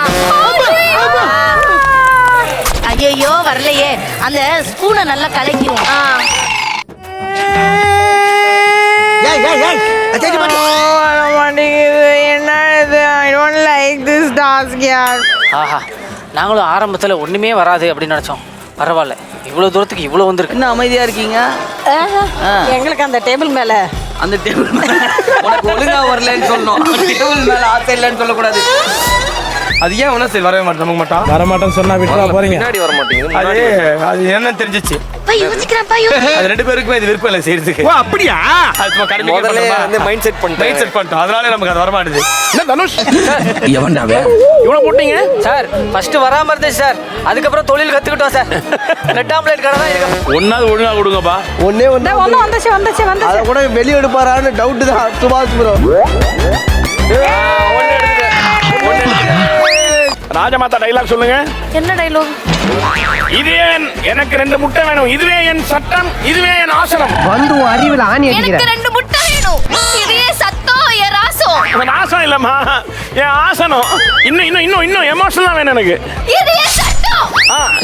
ஐயோ வரலையே, அந்த ஸ்பூனை நல்லா கலக்கிடுவோம். ஆஹா, நாங்களும் ஆரம்பத்துல ஒண்ணுமே வராது அப்படின்னு நினைச்சோம். பரவாயில்ல, இவ்வளவு தூரத்துக்கு இவ்வளவு வந்திருக்கு. என்ன அமைதியா இருக்கீங்க? எங்களுக்கு அந்த டேபிள் மேல அந்த டேபிள் மேல உனக்கு ஒழுங்கா வரலன்னு சொல்லணும். டேபிள் மேல ஆசை இல்லைன்னு சொல்லக்கூடாது. அது ஏன் ஒன்றும் சரி வரவே மாட்டோம், நமக்கு மாட்டோம். வர மாட்டோம் சொன்னா விட்டுறா போறீங்க. பின்னாடி வர மாட்டீங்க. அது என்னன்னு தெரிஞ்சிச்சு. யோசிக்கிறேன். அது 2 பேருக்குமே இது விருப்பம் இல்லை செய்யறதுக்கு. ஓ அப்படியா? அது சும்மா கடமை முதல்ல வந்து மைண்ட் செட் பண்ணிட்டோம். அதனால நமக்கு அது வர மாட்டேது. என்ன தனுஷ் எவன்டாவே இவ்வளவு போட்டீங்க சார்? ஃபர்ஸ்ட் வராம இருந்துச்சு சார், அதுக்கப்புறம் தொழில் கத்துக்கிட்டோம் சார். பிரெட் ஆம்லெட் கடை தான் இருக்கு. ஒன்னாவது ஒழுங்கா கொடுங்கப்பா. ஒண்ணே வந்துச்சு. அதை கூட வெளியே எடுப்பாரான்னு டவுட் தான் சுபாஷ் ப்ரோ. ராஜமாதா டைலாக் சொல்லுங்க. என்ன டைலாக்? இதுவே எனக்கு 2 முட்டை வேணும். இதுவே என் சட்டம், இதுவே என் ஆசனம். வந்து அறிவில் ஆணி எனக்கு 2 முட்டை வேணும். இதுவே சத்தம் என் ராசம். உன் ஆசனம் இல்லம்மா, என் ஆசனம். இன்னும் எமோஷனலா வேணும் எனக்கு. இதுவே சத்தம்.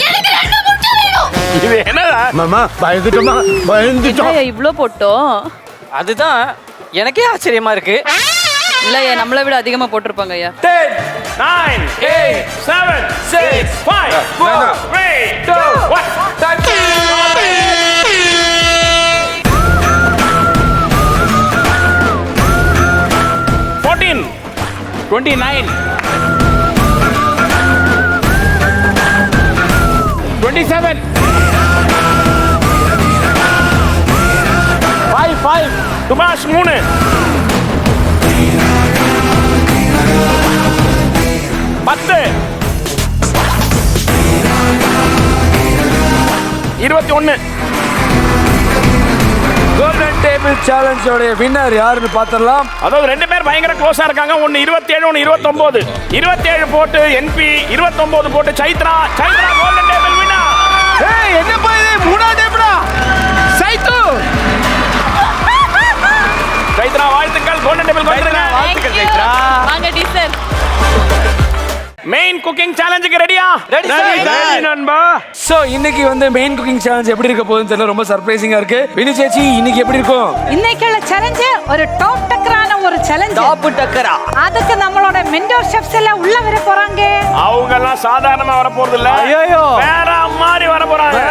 எனக்கு 2 முட்டை வேணும். இது என்னடா மாமா பயந்துட்டோம். இவ்ளோ போட்டோம். அதுதான் எனக்கே ஆச்சரியமா இருக்கு. இல்லையா, நம்மளை விட அதிகமா போட்டிருப்பாங்க ஐயா. 10 9 8 7 6 5 4 3 2 1 14 29 27 5 சுபாஷ் 3 10 21 கோல்டன் டேபிள் சேலஞ்சோட வின்னர் யாருன்னு பார்த்தரலாம். அதாவது 2 பேர் பயங்கர க்ளோஸா இருக்காங்க. ஒன்னு 27 ஒன்னு 29. 27 போட்டு என்பி, 29 போட்டு சைத்ரா கோல்டன் டேபிள் வின்னர். ஏய் என்னப்பா இது மூணாவது டேபிளா? சைத்து சைத்ரா வாழ்த்துக்கள். கோல்டன் டேபிள் வாழ்த்துக்கள். வாங்க டீச்சர். மெயின் குக்கிங் சேலஞ்சுக்கு ரெடியா? ரெடி நண்பா. சோ இன்னைக்கு வந்து மெயின் குக்கிங் சேலஞ்ச் எப்படி இருக்க போகுதுன்னு தெரியல, ரொம்ப சர்ப்ரைசிங்கா இருக்கு. வினி சேச்சி இன்னைக்கு எப்படி இருக்கும்? இன்னைக்குள்ள சேலஞ்ச் ஒரு டாப் டக்கரான ஒரு சேலஞ்ச். டாப் டக்கரா? அதுக்கு நம்மளோட மென்டர் ஷெஃப்ஸ் எல்லாம் உள்ள வர போறாங்க. அவங்க எல்லாம் சாதாரணமா வர போறது இல்ல, ஐயோ வேற மாதிரி வர போறாங்க.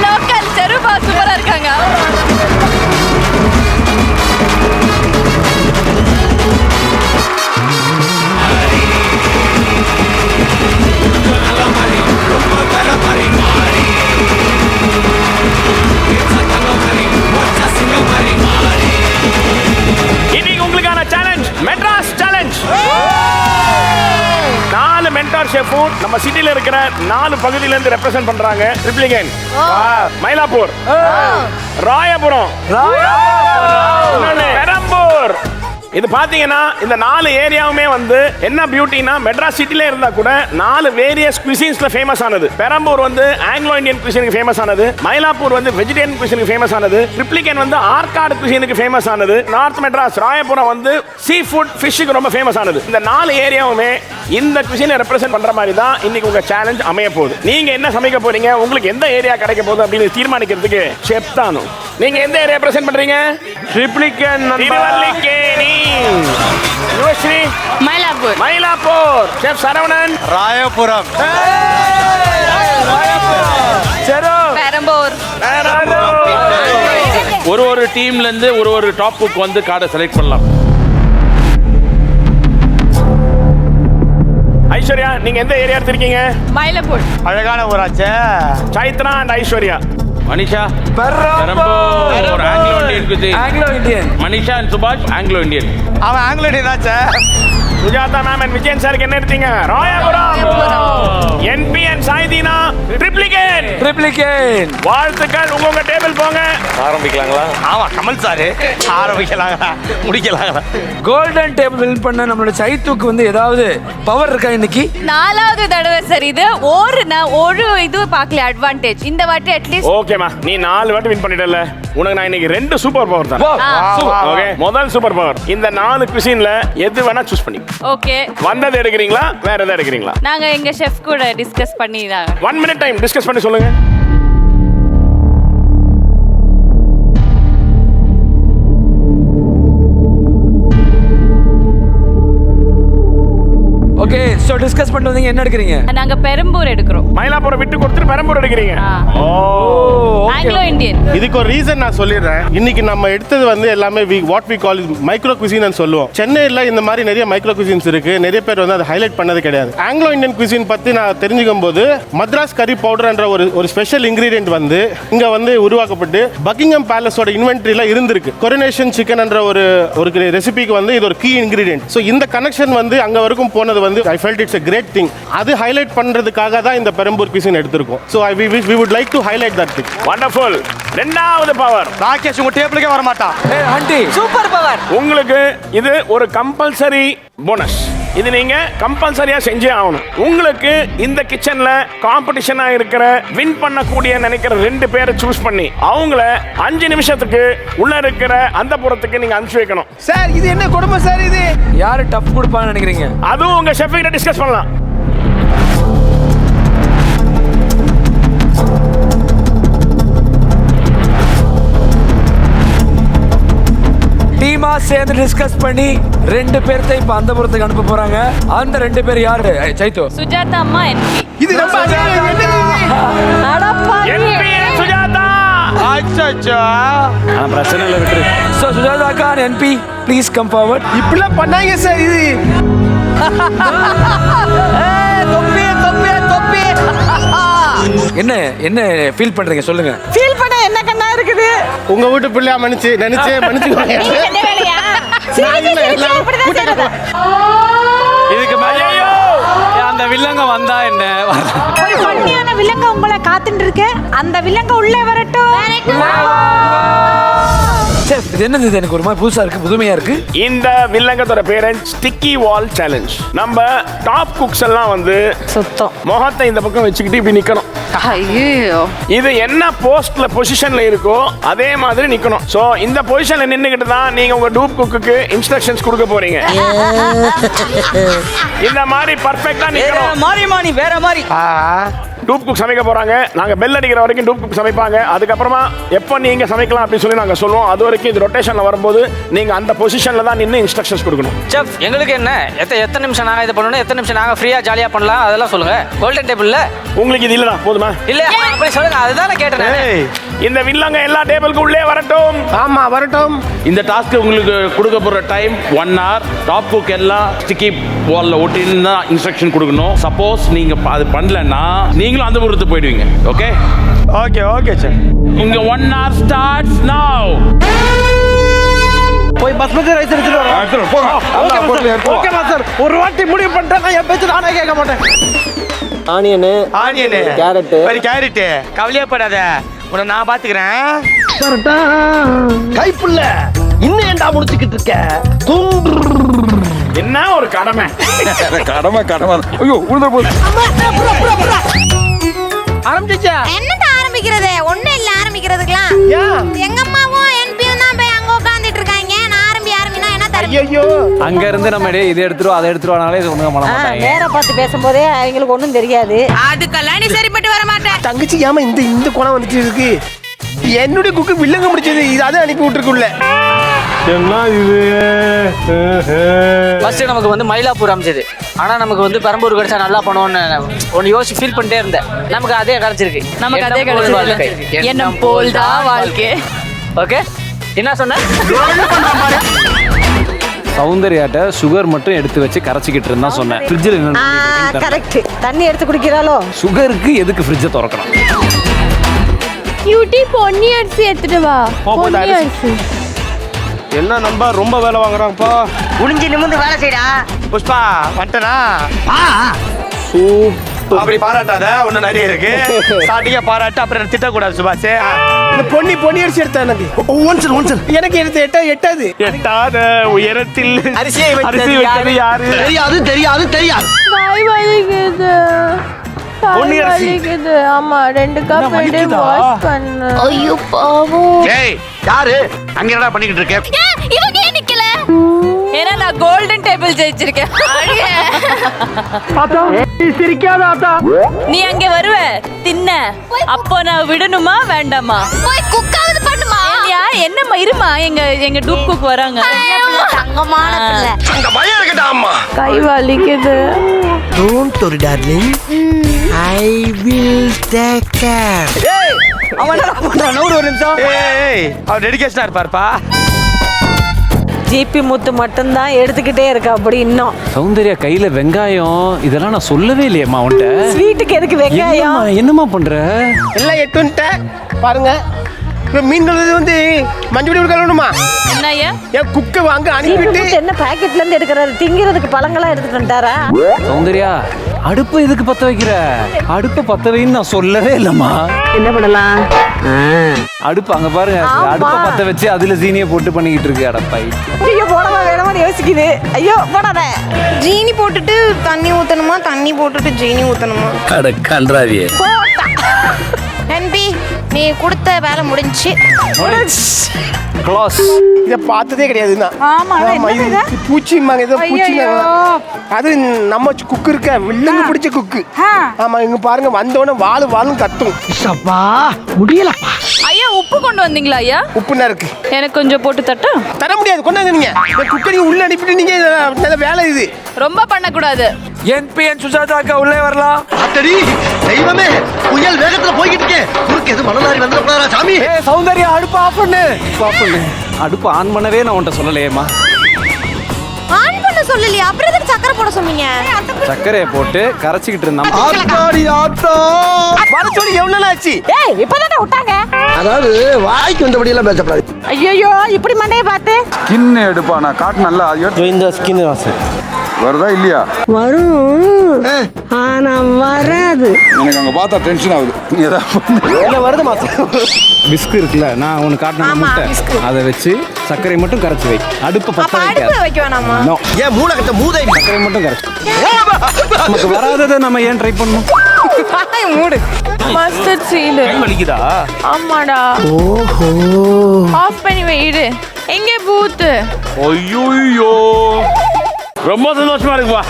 லோக்கல் செருபா சூப்பரா இருக்காங்க. இன்னைக்கு உங்களுக்கான சேலஞ்ச் மெட்ராஸ் சேலஞ்ச். 4 மென்டார் ஷெஃபும் நம்ம சிட்டில இருக்கிற 4 பகுதியில இருந்து ரெப்ரசென்ட் பண்றாங்க. ட்ரிப்ளிகேன், மயிலாப்பூர், ராயபுரம், பெரம்பூர். இது பாத்தீங்கன்னா இந்த 4 ஏரியாவுமே வந்து என்ன பியூட்டினா மெட்ராஸ் சிட்டில இருந்தா கூட 4 வேரியஸ் குசின்ஸ்ல ஃபேமஸ் ஆனது. பெரம்பூர் வந்து ஆங்கிலோ இந்தியன் குசினுக்கு ஃபேமஸ் ஆனது, மயிலாப்பூர் வந்து வெஜிடேரியன் குசினுக்கு ஃபேமஸ் ஆனது, ட்ரிப்ளிகேன் வந்து ஆர்காட் குசினுக்கு ஃபேமஸ் ஆனது, நார்த் மெட்ராஸ் ராயபுரம் வந்து சீ ஃபுட் ஃபிஷ்ஷுக்கு ரொம்ப ஃபேமஸ் ஆனது. இந்த 4 ஏரியாவுமே இந்த குசினை ரெப்ரசென்ட் பண்ற மாதிரி தான் இன்னைக்கு உங்க சேலஞ்ச் அமைய போகுது. நீங்க என்ன சமைக்க போறீங்க, உங்களுக்கு எந்த ஏரியா கிடைக்க போகுது அப்படின்னு தீர்மானிக்கிறதுக்கு ஷெஃப் தான். நீங்க எந்த ஏரியா ரெப்ரசென்ட் பண்றீங்க? ட்ரிப்ளிகேன் நண்பா. திருவல்லிக்கேணி. யுவஸ்ரீ மயிலாப்பூர். மயிலாப்பூர். ஷெஃப் சரவணன் ராயபுரம். பெரம்பூர். ஒரு டீம்ல இருந்து ஒரு டாப் குக் வந்து கார்டை செலக்ட் பண்ணலாம். ஐஸ்வர்யா, நீங்க எந்த ஏரியா எடுத்திருக்கீங்க? மயிலாப்பூர். அழகான ஊராச்சே. Chaitra and Aishwarya. Manisha Perambur. Anglo Indian cuisine. Anglo Indian. Manisha and Subash Anglo Indian. அவன் ஆங்கிலோ இந்தியன் ஆச்சே. சுஜாதா மேம் அண்ட் விஜயன் சாருக்கு என்ன எடுத்தீங்க? ராயபுரம். N P and Saideena Triplicane. ட்ரிப்ளிகேன். வாழ்த்துக்கள். உங்க டேபிள் போங்க. ஆரம்பிக்கலாங்களா? ஆமா கமல் சாரு. ஆரம்பிக்கலாங்களா? முடிக்கலாங்களா? கோல்டன் டேபிள் வின் பண்ண நம்மளோட சைத்துக்கு வந்து ஏதாவது பவர் இருக்கா இன்னைக்கு? 4வது தடவை சார் இது. ஒரு இது பார்க்கல அட்வான்டேஜ். இந்த வாட்டி அட்லீஸ்ட் ஓகேமா, நீ 4 வாட்டி வின் பண்ணிட்டல. உனக்கு நான் இன்னைக்கு 2 சூப்பர் பவர் தான். ஓகே, முதல் சூப்பர் பவர் இந்த 4 குசின்ல எது வேணா சூஸ் பண்ணி. ஓகே. வந்தது எடுக்கிறீங்களா வேற எதாவது எடுக்கிறீங்களா? நாங்க எங்க ஷெஃப் கூட டிஸ்கஸ் பண்ணி தான். 1 minute டைம் டிஸ்கஸ் பண்ணி சொல்லுங்க. ஓகே, சோ டிஸ்கஸ் பண்ணிட்டு வந்தீங்க, என்ன எடுக்கிறீங்க? நாங்க பெரம்பூர் எடுக்கிறோம். மயிலாப்பூரை விட்டு கொடுத்துட்டு பெரம்பூர் எடுக்கிறீங்க. Anglo Indian. இதுக்கு ஒரு ரீசன் நான் சொல்லிடுறேன். இன்னைக்கு நம்ம எடுத்தது வந்து எல்லாமே what we call micro cuisine சொல்லுவோம். சென்னையில் இந்த மாதிரி நிறைய மைக்ரோ குசின்ஸ் இருக்கு. நிறைய பேர் வந்து அதை ஹைலைட் பண்ணது கிடையாது. ஆங்கிலோ இந்தியன் குசின் பத்தி நான் தெரிஞ்சுக்கும் போது மദ്രാസ് கறி பவுடர் என்ற ஒரு ஸ்பெஷல் இன்கிரீடியன்ட் வந்து இங்க வந்து உருவாக்கப்பட்டு பக்கிங்ஹாம் பேலஸோட இன்வென்ட்ரியில இருந்திருக்கு. கொரோனேஷன் சிக்கன் என்ற ஒரு ரெசிபிக்கு வந்து இது ஒரு கீ இன்கிரீடியன்ட். ஸோ இந்த கனெக்ஷன் வந்து அங்க வரைக்கும் போனது வந்து I felt it's a great thing. அது ஹைலைட் பண்றதுக்காக தான் இந்த பெரம்பூர் குசின் எடுத்திருக்கோம். So we would like to highlight that thing. Wonderful. ரெண்டாவது பவர். ராகேஷ் உங்க டேபிளுக்கே வர மாட்டான். ஏய் ஆண்டி, சூப்பர் பவர். உங்களுக்கு இது ஒரு கம்பல்சரி போனஸ். இது நீங்க கம்பல்சரியா செஞ்சே ஆகணும். உங்களுக்கு இந்த கிச்சன்ல காம்படிஷனா இருக்கிற வின் பண்ணக்கூடிய நினைக்கிற 2 பேரை சூஸ் பண்ணி அவங்கள 5 நிமிஷத்துக்கு உள்ள இருக்கிற அந்த புறத்துக்கு நீங்க அனுப்பிச்சு வைக்கணும். சார் இது என்ன குடும்பம் சார் இது? யாரு டஃப் கொடுப்பான்னு நினைக்கிறீங்க? அதுவும் உங்க ஷெஃப் கிட்ட டிஸ்கஸ் பண்ணலாம். டீமா சேர்ந்து டிஸ்கஸ் பண்ணி 2 பேர்த்தை இப்ப அந்த புறத்துக்கு அனுப்ப போறாங்க. அந்த 2 பேர் யாரு? சைத்து, சுஜாதா அம்மா, என்பி. இது ரொம்ப என்பி சுஜாதா. அச்சச்சோ. பிரச்சனை இல்லை, விட்டுரு. சோ சுஜாதா அக்கா and NP please come forward. இப்படிலாம் பண்ணாங்க சார். இது என்ன என்ன ஃபீல் பண்றீங்க சொல்லுங்க. ஃபீல் பண்ண என்ன கண்ணா இருக்குது? உங்க வீட்டு பிள்ளையா நினைச்சு மன்னிச்சுக்கோங்க. என்ன வேலையா? இதுக்கு மேல ஐயோ, அந்த அந்த வில்லங்க வந்தா என்ன? ஒரு பண்ணியான வில்லங்க உங்களை காத்துட்டு இருக்கு. அந்த வில்லங்க உள்ளே வரட்டும். செஃப், இது என்னது? இது எனக்கு ஒரு மாதிரி புதுசா இருக்கு, புதுமையா இருக்கு. இந்த வில்லங்கத்தோட பேரு ஸ்டிக்கி வால் சேலஞ்ச். நம்ம டாப் குக்ஸ் எல்லாம் வந்து சுத்தம் முகத்தை இந்த பக்கம் வச்சுக்கிட்டு இப்படி நிக்கணும். ஐயோ, இது என்ன போஸ்ட்ல பொசிஷன்ல இருக்கோ அதே மாதிரி நிக்கணும். சோ இந்த பொசிஷன்ல நின்னுகிட்டு தான் நீங்க உங்க டூப் குக்குக்கு இன்ஸ்ட்ரக்ஷன்ஸ் கொடுக்க போறீங்க. இந்த மாதிரி பர்ஃபெக்ட்டா நிக்கணும். மாறி வேற மாதிரி டூப் குக் சமைக்க போறாங்க. நாங்க பெல் அடிக்கிற வரைக்கும் டூப் குக் சமைப்பாங்க. அதுக்கப்புறமா எப்போ நீங்க சமைக்கலாம் அப்படின்னு சொல்லி நாங்க சொல்லுவோம். அது வரைக்கும் இது ரொட்டேஷன்ல வரும்போது நீங்க அந்த பொசிஷன்ல தான் நின்று இன்ஸ்ட்ரக்ஷன்ஸ் கொடுக்கணும். செஃப், எங்களுக்கு என்ன எத்தனை நிமிஷம் நாங்க இதை பண்ணணும், எத்தனை நிமிஷம் நாங்க ஃப்ரீயா ஜாலியா பண்ணலாம், அதெல்லாம் சொல்லுங்க. கோல்டன் டேபிள்ல உங்களுக்கு இது இல்லடா, போதுமா? இல்ல அப்படி சொல்லுங்க, அதுதான் நான் கேட்டேன் நானு. இந்த வில்லங்க எல்லா டேபிளுக்கு உள்ளே வரட்டும். ஆமா வரட்டும். இந்த டாஸ்க்கு உங்களுக்கு கொடுக்க போற டைம் 1 hour. டாப் குக் எல்லாம் ஸ்டிக்கி வால்ல ஒட்டின்னு தான் இன்ஸ்ட்ரக்ஷன் கொடுக்கணும். சப்போஸ் நீங்க அது பண்ணலன்னா நீங்களும் அந்த பொறுத்து போயிடுவீங்க. Okay okay okay sir. உங்க 1 hour starts now. போய் பாஸ்மதி ரைஸ் எடுத்துட்டு வரோம். ஓகே மாஸ்டர், ஒரு வாட்டி முடிவு பண்ணிட்டேன், என் பேச்சு நானே கேட்க மாட்டேன். ஆனியனு கேரட் ஒரு கேரட். கவலையப்படாத, உன்னை நான் பாத்துக்கிறேன். கைப்புள்ள இன்னும் ஏன்டா முடிச்சுக்கிட்டு இருக்க? என்ன ஒரு கடமை. கடமை. ஐயோ உழுத போகுது. ஆரம்பிச்சா என்னத்த ஆரம்பிக்கிறது? ஒண்ணு இல்ல ஆரம்பிக்கிறதுக்குலாம். எங்க அம்மாவும் என்பியும் தான் போய் அங்க உட்கார்ந்துட்டு இருக்காங்க. நான் ஆரம்பினா என்ன தர? ஐயோ, அங்க இருந்து நம்ம இதை எடுத்துருவோம் அதை எடுத்துருவானாலே ஒண்ணுங்க பண்ண மாட்டாங்க. நேரா பார்த்து பேசும்போதே அவங்களுக்கு ஒண்ணும் தெரியாது. அதுக்கெல்லாம் நீ சரிப்பட்டு வர மாட்டேன். தங்கச்சி ஏமா இந்த குணம் வந்துட்டு இருக்கு? என்னுடைய குக்கு வில்லங்க முடிச்சது இது, அதை அனுப்பி விட்டுருக்குள்ள. என்ன இது? ஃபர்ஸ்ட் நமக்கு வந்து மயிலாப்பூர் அமைச்சது. ஆனா நமக்கு வந்து பெரம்பூர் கிடைச்சா நல்லா பண்ணுவோம்னு ஒன்னு யோசிச்சு ஃபீல் பண்ணிட்டே இருந்தேன். நமக்கு அதே கிடைச்சிருக்கு. நமக்கு அதே கிடைச்சிருக்கு. எண்ணம் போல் தான் வாழ்க்கை. ஓகே, என்ன சொன்ன? சௌந்தர்யாட்ட சுகர் மட்டும் எடுத்து வச்சு கரைச்சிக்கிட்டு இருந்தா சொன்னேன். ஃப்ரிட்ஜில் கரெக்ட். தண்ணி எடுத்து குடிக்கிறாளோ? சுகருக்கு எதுக்கு ஃப்ரிட்ஜை திறக்கணும்? கியூட்டி பொன்னி அரிசி எடுத்துட்டு வா. பொன்னி அரிசி. என்ன நம்ப ரொம்ப வேலை வாங்குறாங்கப்பா. குனிஞ்சு நிமிர்ந்து வேலை செய்டா. புஷ்பா வந்துட்டனா? சூப்பர். அப்படி பாராட்டாத, ஒண்ணு நிறைய இருக்கு. ஸ்டார்டிங்கா பாராட்டு, அப்புறம் திட்டக்கூடாது சுபாஷ். இந்த பொன்னி அரிசி எடுத்தா எனக்கு எனக்கு எடுத்து எட்டாது. எட்டாத உயரத்தில் அரிசியை அரிசி வைத்தது யாரு? தெரியாது. காய் வலிக்குது. பொன்னி அரிசி. வலிக்குது. ஆமா, 2 கப் எடுத்து வாஷ் பண்ணு. ஐயோ பாவம். ஏய் யாரு அங்க என்னடா பண்ணிக்கிட்டு இருக்க? இவங்க ஏன் நிக்கல? ஏன்னா நான் கோல்டன் டேபிள் ஜெயிச்சிருக்கேன். நீ அங்க வருவ தின்ன, அப்போ நான் விடணுமா வேண்டாமா? போய் குக்காவது பண்ணுமா? என்னம்மா இருமா, எங்க டூப் குக் வராங்க. தங்கமான பிள்ளை. அங்க பயம் இருக்கடா அம்மா. கை வலிக்குது. Don't worry darling, I will take care. ஏய், அவன் என்ன பண்றான்? ஒரு நிமிஷம். ஏய் அவர் டெடிகேஷனா இருப்பார்ப்பா. ஜிபி முத்து மட்டும்தான் எடுத்துக்கிட்டே இருக்கா. அப்படி இன்னும் சௌந்தர்யா கையில வெங்காயம் இதெல்லாம் நான் சொல்லவே இல்லையம்மா உன்கிட்ட. ஸ்வீட்டுக்கு எதுக்கு வெங்காயம்? என்னம்மா பண்ற? எல்லாம் எட்டுன்ட்ட பாருங்க. இப்ப மீன்கள் வந்து மஞ்சள் பொடி கலவணுமா? என்ன ஐயா? என் குக்கை வாங்க அனுப்பிட்டு என்ன பாக்கெட்ல இருந்து எடுக்கிறாரு? திங்கிறதுக்கு பழங்களா எடுத்துட்டு வந்துட்டாரா? சௌந்தர்யா, அடுப்பு எதுக்கு பத்த வைக்கிற? அடுப்பு பத்த வைன்னு நான் சொல்லவே இல்லம்மா. என்ன பண்ணலாம்? அடுப்பு அங்க பாருங்க, அடுப்பை பத்த வச்சு அதுல சீனியை போட்டு பண்ணிக்கிட்டு இருக்கு. அடப்பாய், ஐயோ போடவா வேணாமான்னு யோசிக்குது. ஐயோ போடாத. ஜீனி போட்டுட்டு தண்ணி ஊத்தணுமா, தண்ணி போட்டுட்டு ஜீனி ஊத்தணுமா? அட கன்றாவியே. என்பி, நீ கொடுத்த வேலை முடிஞ்சு. க்ளோஸ். இதை பார்த்ததே கிடையாது. ஆமா, இது பூச்சிம்மாங்க, ஏதோ பூச்சி. அது நம்ம குக்கு இருக்க வில்லங்க பிடிச்ச குக்கு. ஆமா, இங்க பாருங்க, வந்தோடனே வாழும் கத்தும். முடியலப்பா. ஐயா, உப்பு கொண்டு வந்தீங்களா ஐயா? உப்புனா இருக்கு, எனக்கு கொஞ்சம் போட்டு தட்ட. தர முடியாது. கொண்டாங்க நீங்க குக்கை நீங்க உள்ள அனுப்பிட்டு நீங்க நல்ல வேலை இது. ரொம்ப பண்ணக்கூடாது. என்பிஎன் சுஜாதா அக்கா உள்ளே வரலாம். அத்தடி தெய்வமே, புயல் வேகத்துல போய்கிட்டு இருக்கே. குறுக்கு எது மணலாரி வந்துடக்கூடாதா சாமி? சௌந்தர்யா, அடுப்பு ஆஃப் பண்ணு. அடுப்பு ஆன் பண்ணவே நான் உன்கிட்ட சொல்லலையேம்மா. ஆன் பண்ண சொல்லலையா? அப்புறம் எதுக்கு சக்கரை போட சொன்னீங்க? சர்க்கரையை போட்டு கரைச்சிக்கிட்டு இருந்தான். ஆத்தாடி ஆத்தா, வரச்சோடி எவ்வளவு நாள் ஆச்சு? ஏய், இப்பதானே விட்டாங்க. அதாவது வாய்க்கு வந்தபடி எல்லாம் பேசப்படாது. ஐயோ இப்படி மண்டைய பார்த்து ஸ்கின் எடுப்பா, நான் காட்டு நல்லா இந்த ஸ்கின் வாசு வருதா இல்லையா? வரும், ஆனா வராது. எனக்கு அங்க பார்த்தா டென்ஷன் ஆகுது. நீ ஏதாவது வருது மாசம். பிஸ்கு இருக்குல்ல, நான் உனக்கு காட்டின முட்டை அதை வச்சு சர்க்கரை மட்டும் கரைச்சி வை. அடுப்பு பத்த வைக்க வேணாமா? ஏன் மூளைக்கட்ட மூதேவி சர்க்கரை மட்டும் கரைச்சி. நமக்கு வராததை நம்ம ஏன் ட்ரை பண்ணணும்? மூடு. Mustard seed. கை வலிக்குதா? ஆமாடா. ஓஹோ. ஆஃப் பண்ணி வைடு. எங்க பூத்து? ஐயோ ரொம்ப சந்தோஷமா இருக்குப்பா.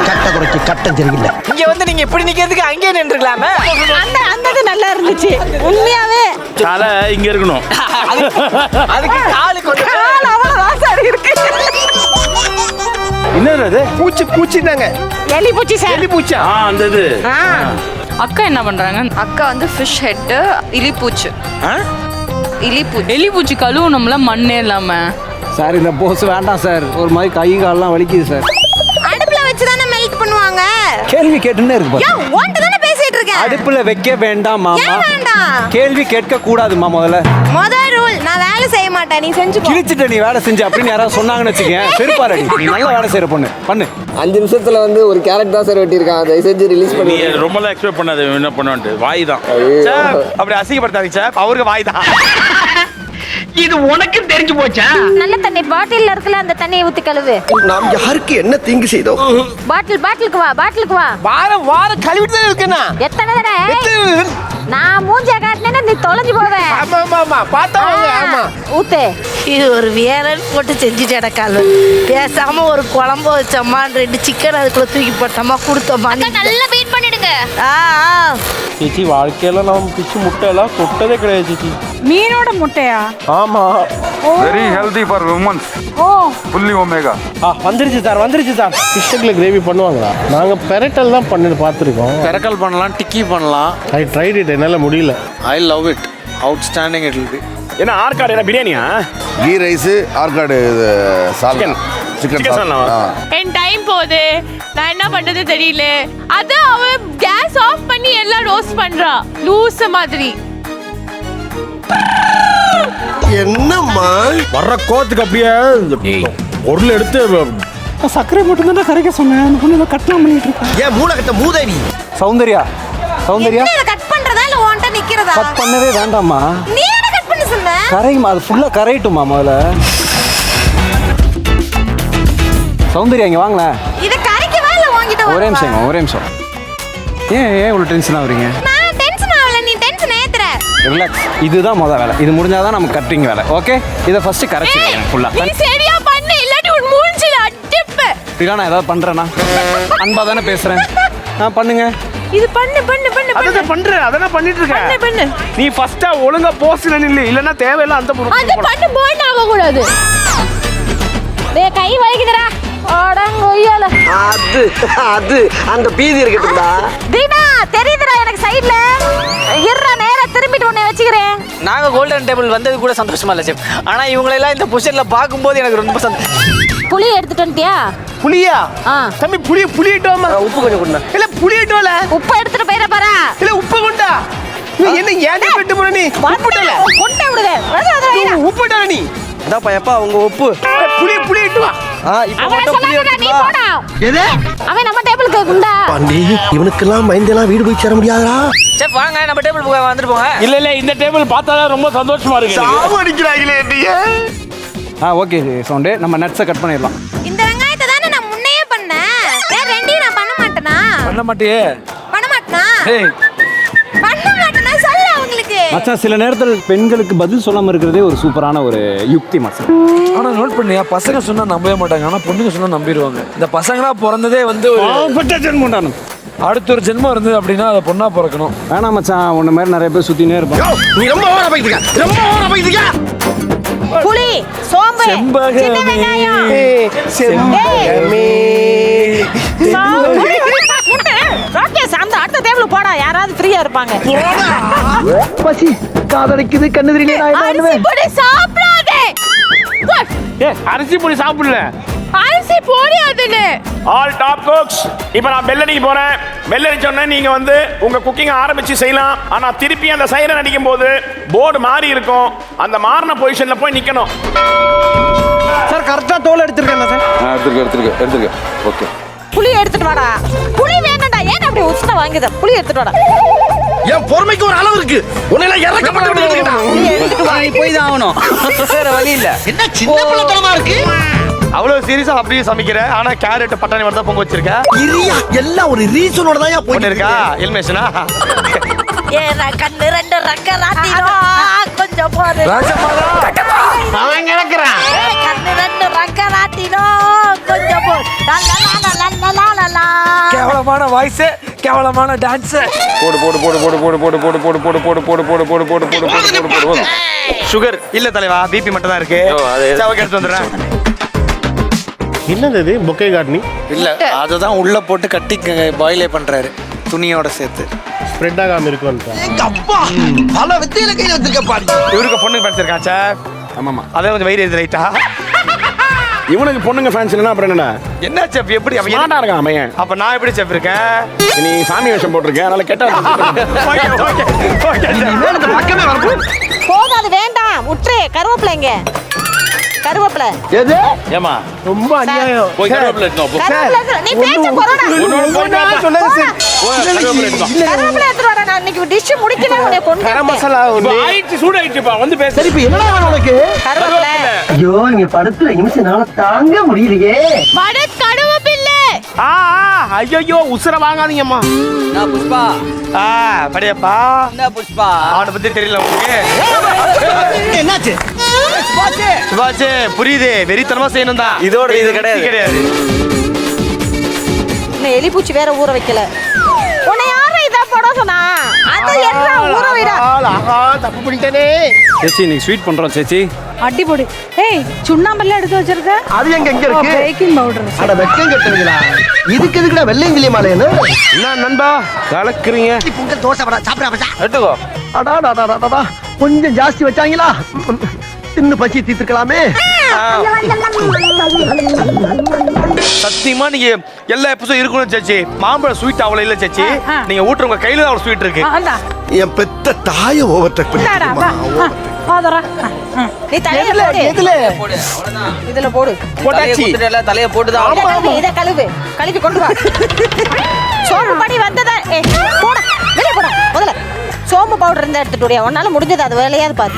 கட்ட குறைக்கு கட்டம் தெரியல. இங்க வந்து நீங்க இப்படி நிக்கிறதுக்கு அங்கேயே நின்றுக்கலாமே. அந்த நல்ல இருந்துச்சு உண்மையாவே. தலை இங்க இருக்கணும். அதுக்கு காலு கொஞ்சம் இருக்கு. என்னது அது? பூச்சினாங்க. எலி பூச்சி சார். எலி பூச்சா? அந்த இது. அக்கா என்ன பண்றாங்க? அக்கா வந்து ஃபிஷ் ஹெட், இலிப்பூச்சி. எலிப்பூச்சி கழுவுனோம்ல மண்ணே இல்லாம. சார் இந்த போஸ் வேண்டாம் சார், ஒரு மாதிரி கை கால்லாம் வலிக்குது சார். அடுப்புல வச்சு தானே மெல்ட் பண்ணுவாங்க. கேள்வி கேட்டுன்னே இருக்கு பாரு. ஏன் ஓன்ட்ட தானே பேசிட்டு இருக்கேன். அடுப்புல வைக்க வேண்டாம் மாமா. ஏன் வேண்டாம்? கேள்வி கேட்க கூடாதுமா முதல்ல. முதல் ரூல், நான் வேலை செய்ய மாட்டேன், நீ செஞ்சு போ. கிழிச்சிட்ட நீ வேலை செஞ்சு அப்படின்னு யாராவது சொன்னாங்கன்னு வச்சுக்கேன், செருப்பாரடி. நீ நல்ல வேலை செய்யற பொண்ணு பண்ணு. 5 நிமிஷத்துல வந்து ஒரு கேரட் தான் சார் வெட்டியிருக்கான். அதை செஞ்சு ரிலீஸ் நீ ரொம்ப எக்ஸ்பெக்ட் பண்ணாது என்ன பண்ணுவேன்ட்டு. வாய் தான் அப்படி அசிங்கப்படுத்தாதீங்க சார், அவருக்கு வாய் தான். இது உனக்கு தெரிஞ்சு போச்சா? நல்ல தண்ணி பாட்டில்ல இருக்குல்ல, அந்த தண்ணியை ஊத்தி கழுவு. நாம் யாருக்கு என்ன தீங்கு செய்தோம்? பாட்டிலுக்கு வா. வாரம் கழுவிட்டு தான் இருக்கேனா? எத்தனை தடவை நான் மூஞ்ச காட்டினேன்னா நீ தொலைஞ்சு போவே. ஆமா பார்த்தாங்க. ஆமா ஊத்தே. இது ஒரு வேரல் போட்டு செஞ்சுட்டு காலு. பேசாம ஒரு குழம்பு வச்சோமா, 2 சிக்கன் அதுக்குள்ள தூக்கி போட்டோமா, கொடுத்தோமா. நல்லா பீட் பண்ணிடுங்க. சிச்சி வாழ்க்கையில நம்ம பிச்சு முட்டை எல்லாம் தொட்டதே கிடையாது சிச்சி. மீனோட முட்டையா? ஆமா. Very healthy for womens. Oh fully omega. வந்துருச்சு சார். ஃபிஷ்ஷுக்குள்ள கிரேவி பண்ணுவாங்களா? நாங்க பெரட்டல் தான் பண்ணி பார்த்துருக்கோம். பெரக்கல் பண்ணலாம், டிக்கி பண்ணலாம். ஐ ட்ரைட் இட், என்னால முடியல. I love it. Outstanding it will be. என்ன ஆர்காடு என்ன பிரியாணியா? Ghee rice, Arcot, chicken. என் டைம் போகுது, நான் என்ன பண்றது தெரியல. அது அவ கேஸ் ஆஃப் பண்ணி எல்லாம் ரோஸ்ட் பண்றா லூஸ் மாதிரி. என்னம்மா வர்ற கோத்துக்கு அப்படியே பொருள் எடுத்து சர்க்கரை மட்டும் தான் கரைக்க சொன்னேன். அந்த பொண்ணு கட்டலாம் பண்ணிட்டு இருக்கா. ஏன் மூளைக்கட்ட மூதேவி? சௌந்தர்யா இதை கட் பண்றதா இல்ல ஓன்ட்ட நிக்கிறதா? கட் பண்ணவே வேண்டாமா. நீ என்ன கட் பண்ண சொன்ன? கரையுமா, அது ஃபுல்லா கரையட்டுமா முதல்ல. சௌந்தர்யா இங்க வாங்களேன். இத கரைக்கவா இல்ல வாங்கிட்டு வா? ஒரே நிமிஷம். ஏன் இவ்வளவு டென்ஷன் ஆகுறீங்க? நான் டென்ஷன் ஆகல, நீ டென்ஷன் ஏத்துற. ரிலாக்ஸ். இதுதான் முதல் வேலை. இது முடிஞ்சாதான் நமக்கு கட்டிங் வேலை. ஓகே, இதை ஃபர்ஸ்ட் கரைச்சிடுங்க ஃபுல்லா. நீ சரியா பண்ணு, இல்லாட்டி உன் மூஞ்சில அடிப்ப. நான் ஏதாவது பண்றேனா? அன்பா தானே பேசுறேன். பண்ணுங்க. இது பண்ணு. அதான் பண்றேன், அதான் பண்ணிட்டு இருக்கேன். பண்ணு. நீ ஃபர்ஸ்டா ஒழுங்கா போஸ்ட்ல நில்லு, இல்லன்னா தேவையில்ல அந்த அது பண்ணு, பர்ன் ஆக கூடாது. டேய் கை வலிக்குதுடா. அடங்கொய்யால. அது அந்த பீதி இருக்கட்டும்டா. தீனா தெரியுதுடா எனக்கு சைடுல. இருடா நேரா திரும்பிட்டு உன்னை வச்சுக்கிறேன். நாங்க கோல்டன் டேபிள் வந்தது கூட சந்தோஷமா இல்ல செஃப். ஆனா இவங்களெல்லாம் இந்த பொசிஷன்ல பாக்கும்போது எனக்கு ரொம்ப புளி எடுத்துட்டு வந்துட்டியா? புளியா? தம்பி புளியிட்டோமா? உப்பு கொஞ்சம் கொடுங்க. இல்ல புளியிட்டோல. உப்பு எடுத்துட்டு போயிட பாரா. இல்ல உப்பு கொண்டா. என்ன ஏன் வெட்டு போற நீ? உப்புடல. கொண்டே விடுதே. உப்புடல நீ. அதாப்பா எப்பா உங்க உப்பு. புளியிட்டு வா. இப்போ மட்டும் புளி எடுத்து வா. எது? அவன் நம்ம டேபிளுக்கு குண்டா. பாண்டி இவனுக்கெல்லாம் மைந்தெல்லாம் வீடு போய் சேர முடியாதுடா. செஃப் வாங்க நம்ம டேபிள் வந்துட்டு போங்க. இல்ல இந்த டேபிள் பார்த்தாலே ரொம்ப சந்தோஷமா இருக்கு. சாவு அடிக்கிறாங்களே நீங்க. ஓகே சவுண்டு, நம்ம நட்ஸை கட் பண்ணிடலாம். இந்த வெங்காயத்தை தானே நான் முன்னையே பண்ணேன். ஏன் ரெண்டையும் நான் பண்ண மாட்டேனா? பண்ண மாட்டியே. பண்ண மாட்டேனா? ஏய் பண்ண மாட்டேனா சொல்ல அவங்களுக்கு. மச்சான் சில நேரத்தில் பெண்களுக்கு பதில் சொல்லாம இருக்கிறதே ஒரு சூப்பரான ஒரு யுக்தி மச்சான். ஆனா நோட் பண்ணியா, பசங்க சொன்னா நம்பவே மாட்டாங்க, ஆனா பொண்ணுங்க சொன்னா நம்பிடுவாங்க. இந்த பசங்களா பிறந்ததே வந்து ஜென்மம். அடுத்த ஒரு ஜென்மம் இருந்தது அப்படின்னா அதை பொண்ணா பிறக்கணும். வேணாம் மச்சான், உன்ன மாதிரி நிறைய பேர் சுத்தினே இருப்பான். நீ ரொம்ப ஓவரா போயிட்டீங்க. புளி, சோம்பு, சின்ன வெங்காயம். செம்பகமே. ராகேஷ் அந்த அடுத்த டேபிள் போடா, யாராவது ஃப்ரீயா இருப்பாங்க. பசி காதடிக்குது, கண்ணு தெரியல. நான் என்ன அரிசி பண்ணுவேன்? பொடி சாப்பிடாதே. அரிசி பொடி சாப்பிடல. அரிசி பொடி அதுன்னு. ஆல் டாப் குக்ஸ், இப்போ நான் பெல் அடிக்க போறேன். பெல் அடிச்ச உடனே நீங்க வந்து உங்க குக்கிங் ஆரம்பிச்சு செய்யலாம். ஆனா திருப்பி அந்த சைரன் அடிக்கும் போது போர்டு மாறி இருக்கும். அந்த மாறின பொசிஷன்ல போய் நிக்கணும். சார் கரெக்டா தோல் எடுத்துருக்கேன் சார். எடுத்துருக்க ஓகே. புளி எடுத்துட்டு வாடா. புளி வேணும்டா. ஏன் அப்படி உஷ்ண வாங்குத? புளி எடுத்துட்டு வாடா. என் பொறுமைக்கு ஒரு அளவு இருக்கு. உன்னையெல்லாம் இறக்கப்பட்டு விட்டுருக்கா. போய் தான் ஆகணும், வேற வழி இல்ல. என்ன சின்ன பிள்ளைத்தனமா இருக்கு. அவ்வளவு சீரியஸா அப்படியே சமைக்கிற. ஆனா கேரட் பட்டாணி மட்டும் தான் பொங்க வச்சிருக்க. இரியா எல்லாம் ஒரு ரீசனோட தான் போயிட்டு இருக்கா. எலிமினேஷனா? ஏன்னா கண்ணு ரெண்டு ரக்க ராட்டினோ கொஞ்சம் போடு. அவன் கிடக்குறான். கண்ணு ரெண்டு ரக்க ராட்டினோ கொஞ்சம் போடு. கேவலமான வாய்ஸ், கேவலமான டான்ஸ். போடு. சுகர் இல்ல தலைவா, பிபி மட்டும் தான் இருக்கு. எடுத்து வந்துடுறேன். என்னது இது பொக்கே கார்டனிங்? இல்ல அதுதான் உள்ள போட்டு கட்டி பாயிலே பண்றாரு துணியோட சேர்த்து. ஸ்ப்ரெட் ஆகாம இருக்கும்ன்றா. அப்பா பல வித்தையில கையில வச்சிருக்க பாரு. இவருக்கு பொண்ணுங்க ஃபேன்ஸ் இருக்கா சார்? ஆமாமா. அதே கொஞ்சம் வயிறு எது ரைட்டா? இவனுக்கு பொண்ணுங்க ஃபேன்ஸ் இல்லைன்னா அப்புறம் என்னடா? என்ன செஃப் எப்படி அவன் ஸ்மார்ட்டா இருக்கான் அவன். அப்ப நான் எப்படி செஃப் இருக்கேன்? நீ சாமி வேஷம் போட்டிருக்கேன், அதனால கெட்ட பக்கமே வரணும். போகாது, வேண்டாம், விட்டுரு. கருவேப்பிலைங்க, கருவேப்பிலை. எது? ஏமா ரொம்ப அநியாயம். போய் கருவேப்பிலை எடுத்துட்டு வா, போ. கருவேப்பிலை நீ பேச்ச கொறடா. சொன்னது சரி. கருவேப்பிலை எடுத்துட்டு வா. கருவேப்பிலை எடுத்து வாடா. நான் இன்னைக்கு டிஷ் முடிக்கல, உன்னை கொண்டு கரம் மசாலா ஒண்ணு. ஆயிடுச்சு, சூடாயிடுச்சுப்பா, வந்து பேச. சரி இப்ப என்னடா வேணும் உனக்கு? கருவேப்பிலை. ஐயோ நீங்க படுத்துற நிமிஷம்னால தாங்க முடியலையே. வட கருவேப்பிலை. ஐயோ உசுர வாங்காதீங்கம்மா. நான் புஷ்பா. படியப்பா. என்ன புஷ்பா? அவனை பத்தி தெரியல உங்களுக்கு? என்னாச்சு? சுபாஷ் புரியுது, வெறித்தனமா செய்யணும் தான். இதோட இது கிடையாது. இன்னும் எலிப்பூச்சி வேற ஊற வைக்கல. உன்னை யாரும் இதா போட சொன்னா? அது என்ன ஊற வைடா. ஆஹா தப்பு பண்ணிட்டேனே. சேச்சி நீங்க ஸ்வீட் பண்றோம் சேச்சி. அடிபொடி. ஏய் சுண்ணாம்பெல்லாம் எடுத்து வச்சிருக்க? அது எங்க இருக்கு? Baking powder. அட வெக்கம் கட்டுவீங்களா? இதுக்கு எதுக்குடா வெள்ளையங்கிலி மாலையன்னு? என்ன நண்பா கலக்குறீங்க? பொங்கல் தோசை வடை சாப்பிடா பச்சா. எடுத்துக்கோ. அடா கொஞ்சம் ஜாஸ்தி வச்சாங்களா? தின்னு பச்சி தீர்த்துக்கலாமே. சத்தியமா நீங்க எல்லா எபிசோடும் இருக்கணும் சேச்சி. மாம்பழம் ஸ்வீட் அவ்வளவு இல்ல சேச்சி. நீங்க ஊட்டுற உங்க கையில தான் ஒரு ஸ்வீட் இருக்கு. என் பெத்த தாயை ஓவர்டேக் பண்ணிட்டேன். நீ தலையில போடு. இதுல போடு. போட்டாச்சி. தலைய போட்டுதான். இத கழுவு. கழுவி கொண்டு வா. சோம்பு படி வந்ததா? ஏய் போட. வெளிய போட. முதல்ல சோம்பு பவுடர் இருந்தா எடுத்துட்டு வரியா? உன்னால முடிஞ்சது அது வேலையாவது பாரு.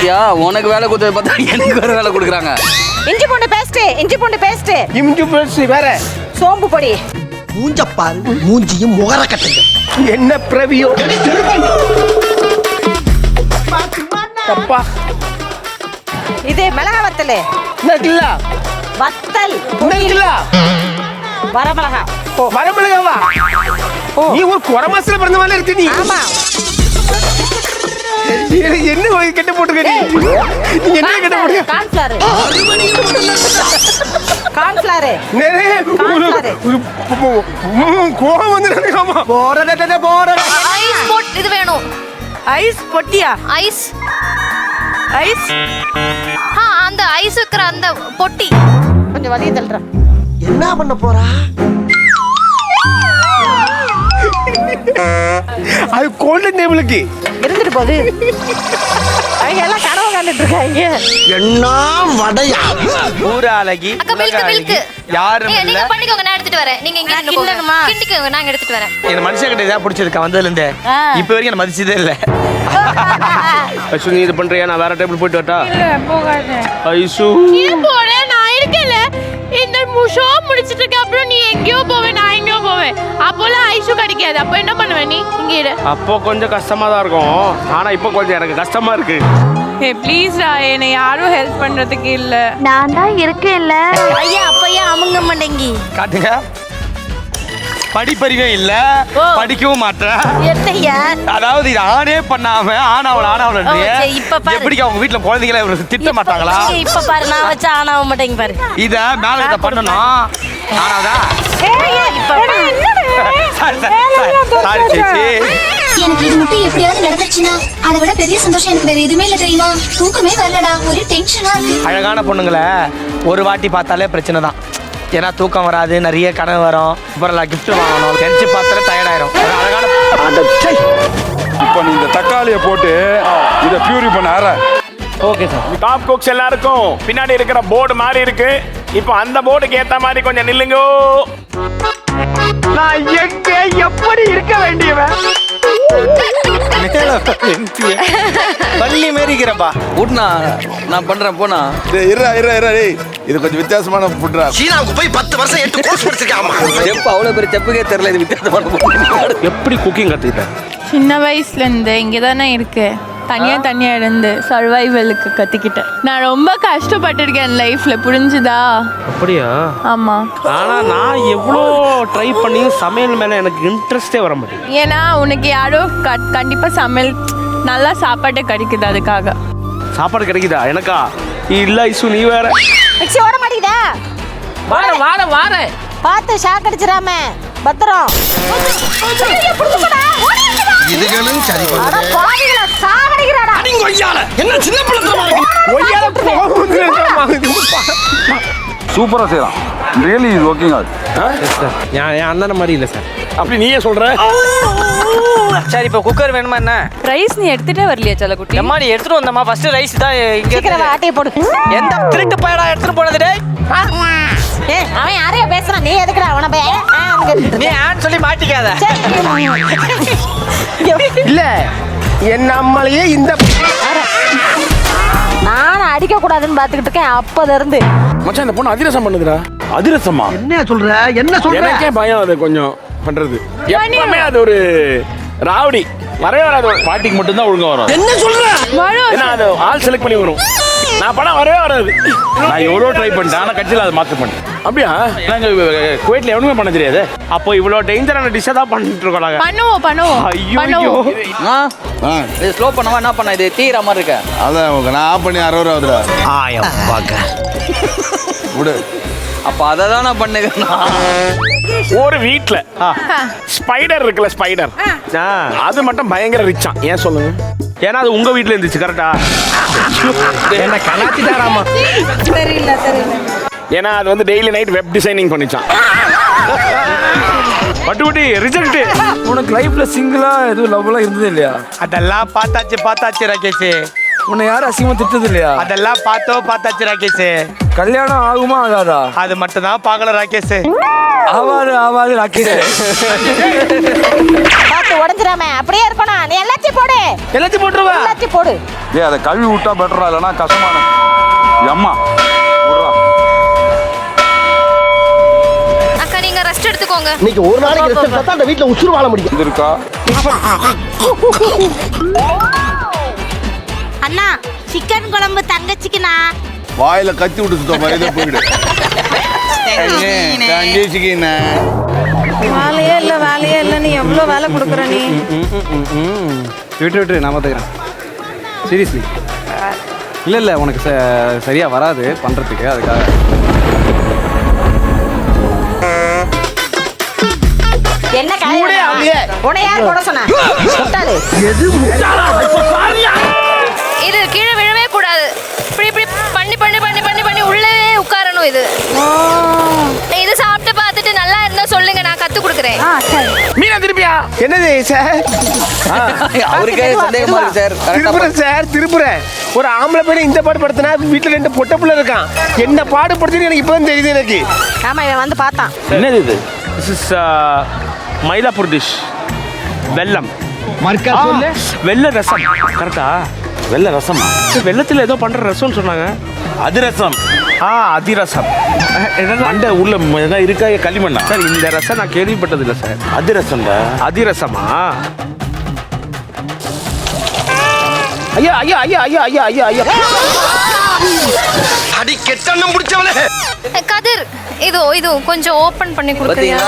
யா உனக்கு வேலை கொடுத்தது பார்த்தா எனக்கு வேற வேலை கொடுக்குறாங்க. இஞ்சி பூண்டு பேஸ்ட், இஞ்சி பூண்டு பேஸ்ட். இஞ்சி பேஸ்ட் வேற. சோம்பு பொடி. மூஞ்ச பாரு, மூஞ்சியும் முகர கட்டுங்க. என்ன பிரவியோ? அப்பா இது மிளகா வத்தல். நெல்ல வத்தல். நெல்ல வரமிளகா. வரமிளகாவா? நீ ஒரு குறை மாசத்துல பிறந்த மாதிரி இருக்கு நீ. ஆமா. என்ன கெட்ட போட்டுக்க நீ? என்ன கெட்ட போட்டுக்க? கார்ன்ஃப்ளவர். கார்ன்ஃப்ளவர். கோவம் வந்து நடக்காமா? போற ஐஸ் போட் இது வேணும். ஐஸ் பொட்டியா? ஐஸ் ஐஸ் அந்த ஐஸ் வைக்கிற அந்த பொட்டி. கொஞ்சம் வலிய தள்ளுற. என்ன பண்ண போறா? அது கோல்டன் டேபிளுக்கு இருந்துட்டு போகுது. அவங்க எல்லாம் கனவு கண்டுட்டு இருக்காங்க. என்ன வடையா? ஊராலகி மில்க் யாரும் நீங்க இல்ல. பண்ணிக்கோங்க, நான் எடுத்துட்டு வரேன். நீங்க இங்க கிண்டணுமா? கிண்டிக்கோங்க, நான் எடுத்துட்டு வரேன். இந்த மனுஷன் கிட்ட இதான் பிடிச்சதுக்கா வந்ததுல இருந்து இப்ப வரைக்கும் என்ன மதிச்சதே இல்ல. ஐசு நீ இது பண்றியா? நான் வேற டேபிள் போயிட்டு வரட்டா? இல்ல போகாத. ஐசு ஏன் போறேன்? நான் இருக்கேன்ல. இந்த ஷோ முடிச்சிட்டு அப்புறம் நீ எங்கேயோ போவே, நான் எங்கேயோ போவேன். அப்போலாம் ஐசு கிடைக்காது. அப்போ என்ன பண்ணுவ நீ? இங்க இரு. அப்போ கொஞ்சம் கஷ்டமா தான் இருக்கும். ஆனா இப்போ கொஞ்சம் எனக்கு கஷ்டமா இருக்கு. ஏ ப்ளீஸ் டா, என்னை யாரும் ஹெல்ப் பண்றதுக்கு இல்ல. நான் தான் இருக்கேன்ல. ஐயா அப்பையா அமுங்க மாட்டேங்கி. காட்டுங்க. படிப்பறிவே இல்ல, படிக்கவும் மாட்டேன். என்னையா? அதாவது இது ஆனே பண்ணாம ஆனாவல எப்படி அவங்க வீட்டுல குழந்தைகளை இவருக்கு திட்ட மாட்டாங்களா? இப்ப பாரு, நான் வச்ச ஆனாவ மாட்டேங்க பாரு. இத மேல இத பண்ணணும். ஆனாவதா? சாரி சேச்சி. எனக்கு இது மட்டும் எப்படியாவது நடந்துச்சுன்னா அதை விட பெரிய சந்தோஷம் எனக்கு வேற எதுவுமே இல்ல தெரியுமா? தூக்கமே வரலடா, ஒரே டென்ஷனா இருக்கு. அழகான பொண்ணுங்களை ஒரு வாட்டி பார்த்தாலே பிரச்சனை தான். ஏன்னா தூக்கம் வராது, நிறைய கனவு வரும், அப்புறம் கிஃப்ட் வாங்கணும், தெரிஞ்சு பார்த்தாலே டயர்ட் ஆயிரும். அழகான இப்போ நீ இந்த தக்காளியை போட்டு இதை பியூரி பண்ண ஓகே சார். டாப் குக்ஸ் எல்லாருக்கும் பின்னாடி இருக்கிற போர்டு மாதிரி இருக்கு. இப்போ அந்த போர்டுக்கு ஏத்த மாதிரி கொஞ்சம் நில்லுங்க. நான் எங்க எப்படி இருக்க வேண்டியவன்? பள்ளி மேரிக்கிறப்பா. உட்னா நான் பண்றேன் போனா. இருடா இது கொஞ்சம் வித்தியாசமான ஃபுட்ரா. சீனாவுக்கு போய் 10 வருஷம் 8 கோர்ஸ் படிச்சிருக்காமா. செப் அவ்வளவு பெரிய செப்புக்கே தெரியல இது வித்தியாசமான. எப்படி குக்கிங் கத்துக்கிட்ட? சின்ன வயசுல இருந்து இங்கே தானே இருக்கு. தனியா இருந்து சர்வைவலுக்கு கற்றுக்கிட்டேன். நான் ரொம்ப கஷ்டப்பட்டிருக்கேன் லைஃப்ல, புரிஞ்சுதா? அப்படியா? ஆமா. ஆனா நான் எவ்வளோ ட்ரை பண்ணியும் சமையல் மேல எனக்கு இன்ட்ரெஸ்டே வர மாட்டேங்குது. ஏன்னா உனக்கு யாரோ கண்டிப்பா சமையல் நல்லா சாப்பாடு கிடைக்குது, அதுக்காக. சாப்பாடு கிடைக்குதா எனக்கா? இல்ல ஐசு நீ வேற. மிக்ஸி ஓட மாட்டேங்குதா? வார பார்த்து ஷாக் அடிச்சிராம பத்திரம். இதுகளும் சரி அட பாவிகளா, சாகடிங்கடா. கொய்யால என்ன சின்ன பிள்ளைத்தனமா இருக்கு. கொய்யால போகுது. சூப்பரா செய்யலாம். Really is working out. என் அண்ணன் மாதிரி இல்லை சார். அப்படி நீயே சொல்ற? சரி, இப்போ குக்கர் வேணுமா என்ன? ரைஸ் நீ எடுத்துட்டே வரலையா செல்லக்குட்டி? அம்மா நீ எடுத்துட்டு வந்தம்மா. ஃபர்ஸ்ட் ரைஸ் தான் இங்க. சீக்கிரம் ஆட்டைய போடு. எந்த திருட்டு பையடா எடுத்துட்டு போனது டேய்? ஏய், அவன் யாரையோ பேசுறான், நீ எதுக்குடா அவன போய் நீ ஆன் சொல்லி மாட்டிக்காத. இல்ல என் நம்மளையே இந்த நானும் அடிக்க கூடாதுன்னு பாத்துக்கிட்டு இருக்கேன் அப்பல இருந்து. மச்சான் இந்த பொண்ணு அதிரசம் பண்ணுதுடா. அதிரசமா? என்ன சொல்ற? எனக்கே பயம் அது கொஞ்சம் பண்றது. எப்பவுமே அது ஒரு ராவடி வரவே வராது. பாட்டிக்கு மட்டும் தான் ஒழுங்கா வரும். என்ன சொல்ற? ஏன்னா அது ஆள் செலக்ட் பண்ணி வரும். நான் படம் வரவே வராது. நான் எவ்வளோ ட்ரை பண்ணிட்டேன் ஆனா கட்சியில் அதை மாற்ற பண்ணிட்டேன். அப்படியா? நாங்க குவைட்ல எவனுமே பண்ண தெரியாது. அப்போ இவ்வளோ டேஞ்சரான டிஷ்ஷை தான் பண்ணிட்டு இருக்கோம் நாங்க. பண்ணுவோம். ஐயோ. இது ஸ்லோ பண்ணவா என்ன பண்ண? இது தீர மாதிரி இருக்க. அதான் நான் ஆஃப் பண்ணி 60 ரூபா ஆகுதுடா. ஆயம் பாக்க விடு. அப்ப அதை தான் நான் பண்ணுகிறேன். ஒரு வீட்ல ஸ்பைடர் இருக்குல்ல, ஸ்பைடர் அது மட்டும் பயங்கர ரிச்சா. ஏன் சொல்லுங்க? ஏன்னா அது உங்க வீட்ல இருந்துச்சு கரெக்டா? என்ன கலாச்சிட்டாராமா? தெரியல. ஏன்னா அது வந்து டெய்லி நைட் வெப் டிசைனிங் பண்ணிச்சான். பட்டுக்குட்டி ரிஜெக்ட். உனக்கு லைஃப்ல சிங்கிளா எதுவும் லவ்லாம் இருந்தது இல்லையா? அதெல்லாம் பார்த்தாச்சு ராகேஷ். உன்னை யாரும் அசிங்கமா திட்டது இல்லையா? அதெல்லாம் பார்த்தாச்சு ராகேஷ். கல்யாணம் ஆகுமா ஆகாதா? அது மட்டும் தான் பார்க்கல ராகேஷ். ஆவாது ராகேஷ். பார்த்து உடைஞ்சிராம அப்படியே இருக்கணும். நீ எல்லாத்தையும் போடு. எல்லாத்தையும் போட்டுருவா. எல்லாத்தையும் போடு. ஏய் அதை கழுவி விட்டா பெட்டரா இல்லைன்னா கஷ்டமான. அம்மா அக்கா நீங்க ரெஸ்ட் எடுத்துக்கோங்க. இன்னைக்கு ஒரு நாளைக்கு ரெஸ்ட் எடுத்தா தான் அந்த வீட்ல உசுறு வாழ முடியும். இது இருக்கா? அண்ணா சிக்கன் குழம்பு தங்கச்சிக்குண்ணா. வாயில கத்தி விட்டு சுத்த மாதிரி இதை போயிடு. வேலையே இல்ல நீ எவ்வளவு வேலை கொடுக்குற நீ? விட்டு நான் பார்த்துக்கிறேன். சீரியஸ்லி இல்லை உனக்கு சரியா வராது பண்றதுக்கு, அதுக்காக. என்ன காலையில உன்னை யார் போட சொன்னா? முட்டாளு. எது முட்டாளா? இது கீழே விழவே கூடாது. இப்படி பண்ணி உள்ளே உட்காரணும். இது சாப்பிட்டு பார்த்துட்டு நல்லா இருந்தா சொல்லுங்க, நான் கத்து கொடுக்குறேன். மீனா திருப்பியா? என்னது சார்? அவருக்கே சந்தேகமா இருக்கு சார். திருப்புறேன் சார், திருப்புறேன். ஒரு ஆம்பளை பையனை இந்த பாடு படுத்தினா வீட்டுல 2 பொட்டை பிள்ளை இருக்கான். என்ன பாடுபடுத்துன்னு எனக்கு இப்பதான் தெரியுது எனக்கு. ஆமா, இவன் வந்து பார்த்தான். என்னது இது? This is Mylapore dish. வெல்லம் வெள்ள ரசம். கரெக்டா? வெள்ளை ரசமா? வெள்ளத்தில் ஏதோ பண்ற ரசம்னு சொன்னாங்க. அதிரசம். அதிரசம். அண்ட உள்ள ஏதாவது இருக்கா களிமண்ணா? சார் இந்த ரசம் நான் கேள்விப்பட்டது இல்லை சார். அதிரசம். அதிரசமா? ஐயா அடி கெட்டண்ணம் முடிச்சவளே. கதிர் இது கொஞ்சம் ஓபன் பண்ணி கொடுக்குறியா?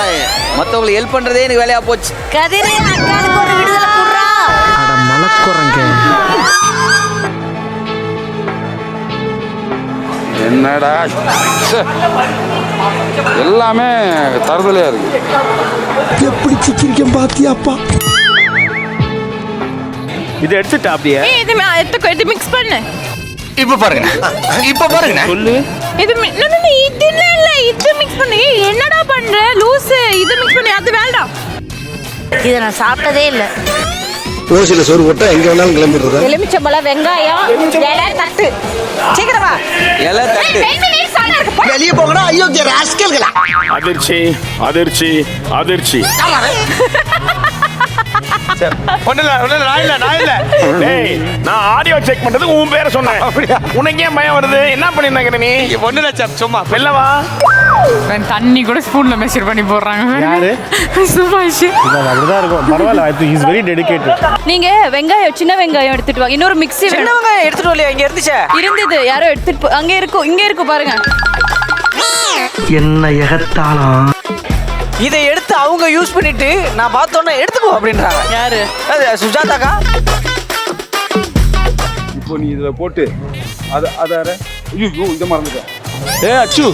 மத்தவங்களை ஹெல்ப் பண்றதே எனக்கு வேலையா போச்சு. கதிரே அக்காளுக்கு ஒரு விடுதலை குடுறா. அட மலக்குறங்க. என்னடா எல்லாமே தருதலையா இருக்கு. எப்படி சிக்கிரிக்கம் பாத்தியாப்பா? இது எடுத்துட்டா அப்படியே. இது மிக்ஸ் பண்ணு. இப்ப பாருங்க சொல்லு. இது இது மிக்ஸ் பண்ணு. என்னடா பண்ற லூஸ்? இது மிக்ஸ் பண்ணி அது வேண்டாம். இதை நான் சாப்பிட்டதே இல்லை. ஓசில சோறு போட்டா எங்க வேணாலும் கிளம்பிடுறது. எலுமிச்சம்பழம், வெங்காயம், இலை தட்டு. சீக்கிரமா. இலை தட்டு. வெளியே போங்கடா. ஐயோ ராஸ்கல்களா. அதிர்ச்சி அதிர்ச்சி அதிர்ச்சி. நான் ஆடியோ செக் பண்றது உன் பேரை சொன்னேன். உனக்கு ஏன் பயம் வருது? என்ன பண்ணிருந்தாங்க நீ? ஒண்ணு சும்மா வெள்ளவா தண்ணி கூட ஸ்பூன்ல மெஷர் பண்ணி போடுறாங்க. யாரு? சுபாஷ். அப்படிதான் இருக்கும். பரவாயில்ல. I think is very dedicated. நீங்க வெங்காயம், சின்ன வெங்காயம் எடுத்துட்டு வாங்க. இன்னொரு மிக்ஸி சின்ன வெங்காயம் எடுத்துட்டு வரலையா? இங்க இருந்துச்சே. இருந்தது. யாரோ எடுத்துட்டு அங்க இருக்கும். இங்க இருக்கு பாருங்க. என்ன எகத்தாளம். இதை எடுத்து அவங்க யூஸ் பண்ணிட்டு நான் பார்த்தோன்னே எடுத்துக்கோ அப்படின்றாங்க. யாரு? சுஜாதாக்கா. இப்போ நீ இதுல போட்டு அதார ஐயோ இந்த மறந்துட்டேன். அச்சு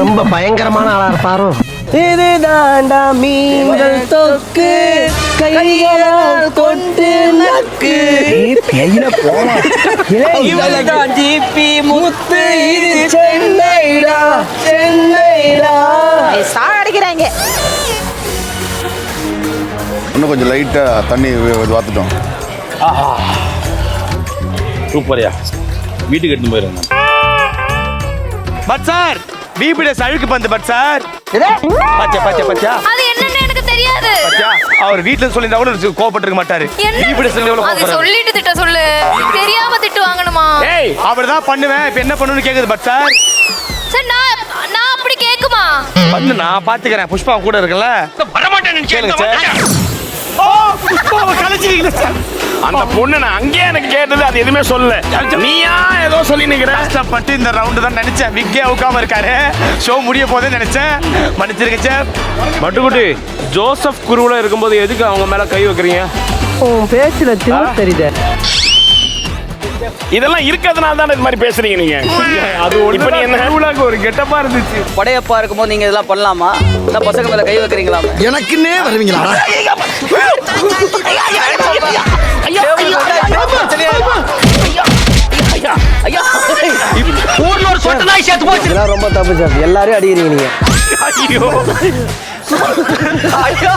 ரொம்ப பயங்கரமான ஆளா இருப்பாரோ. இது தாண்டா மீன்கள் தொக்கு கையால் தொட்டு நக்கு. கையில போலாம். இவள்தான் ஜிபி முத்து. இது சென்னைடா சென்னைடா. சாகடிக்கிறாங்க. இன்னும் கொஞ்சம் லைட்டா தண்ணி வாத்துட்டோம். சூப்பர்யா. வீட்டுக்கு எடுத்து போயிருங்க. பட் சார் பிபிஎஸ் அழுக்கு பந்து. பட் சார் பச்சை பச்சை பச்சா அது என்னன்னு எனக்கு தெரியாது. பச்சா அவர் வீட்ல சொல்லிருந்தா கூட கோவப்பட்டிருக்க மாட்டாரு. பிபிஎஸ் எவ்வளவு அது கோவப்படுறாரு. சொல்லிட்டு திட்ட சொல்லு. தெரியாம திட்டு வாங்கணுமா? ஏய் அப்படிதான் பண்ணுவேன். இப்ப என்ன பண்ணணும்னு கேக்குது. பட் சார் சார் நான் அப்படி கேக்குமா? வந்து நான் பாத்துக்கிறேன். புஷ்பா கூட இருக்குல்ல. வர மாட்டேன்னு கேளுங்க சார். ஓ புஷ்பாவை கலச்சிட்டீங்க சார். அந்த பொண்ணு நான் அங்கேயே எனக்கு கேட்டது அது எதுவுமே சொல்லல. நீயா ஏதோ சொல்லி நிக்கிற. கஷ்டப்பட்டு இந்த ரவுண்டு தான் நினைச்சேன். விக்கே அவுக்காம இருக்காரு. ஷோ முடிய போதே நினைச்சேன். மன்னிச்சிருங்க சார். மட்டுக்குட்டி ஜோசப் குருவுல இருக்கும்போது எதுக்கு அவங்க மேல கை வைக்கிறீங்க? பேச்சுல தெரியுது. இதெல்லாம் இருக்கிறதுனால தான் இது மாதிரி பேசுறீங்க நீங்க. அது இப்ப நீ என்ன ஒரு கெட்டப்பா இருந்துச்சு. படையப்பா இருக்கும்போது நீங்க இதெல்லாம் பண்ணலாமா? இல்ல பசங்க மேல கை வைக்கிறீங்களா? எனக்குன்னே வருவீங்களா? ரொம்ப தப்பு சார். எல்லாரையும் அடிக்கிறீங்க நீங்க. ஐயோ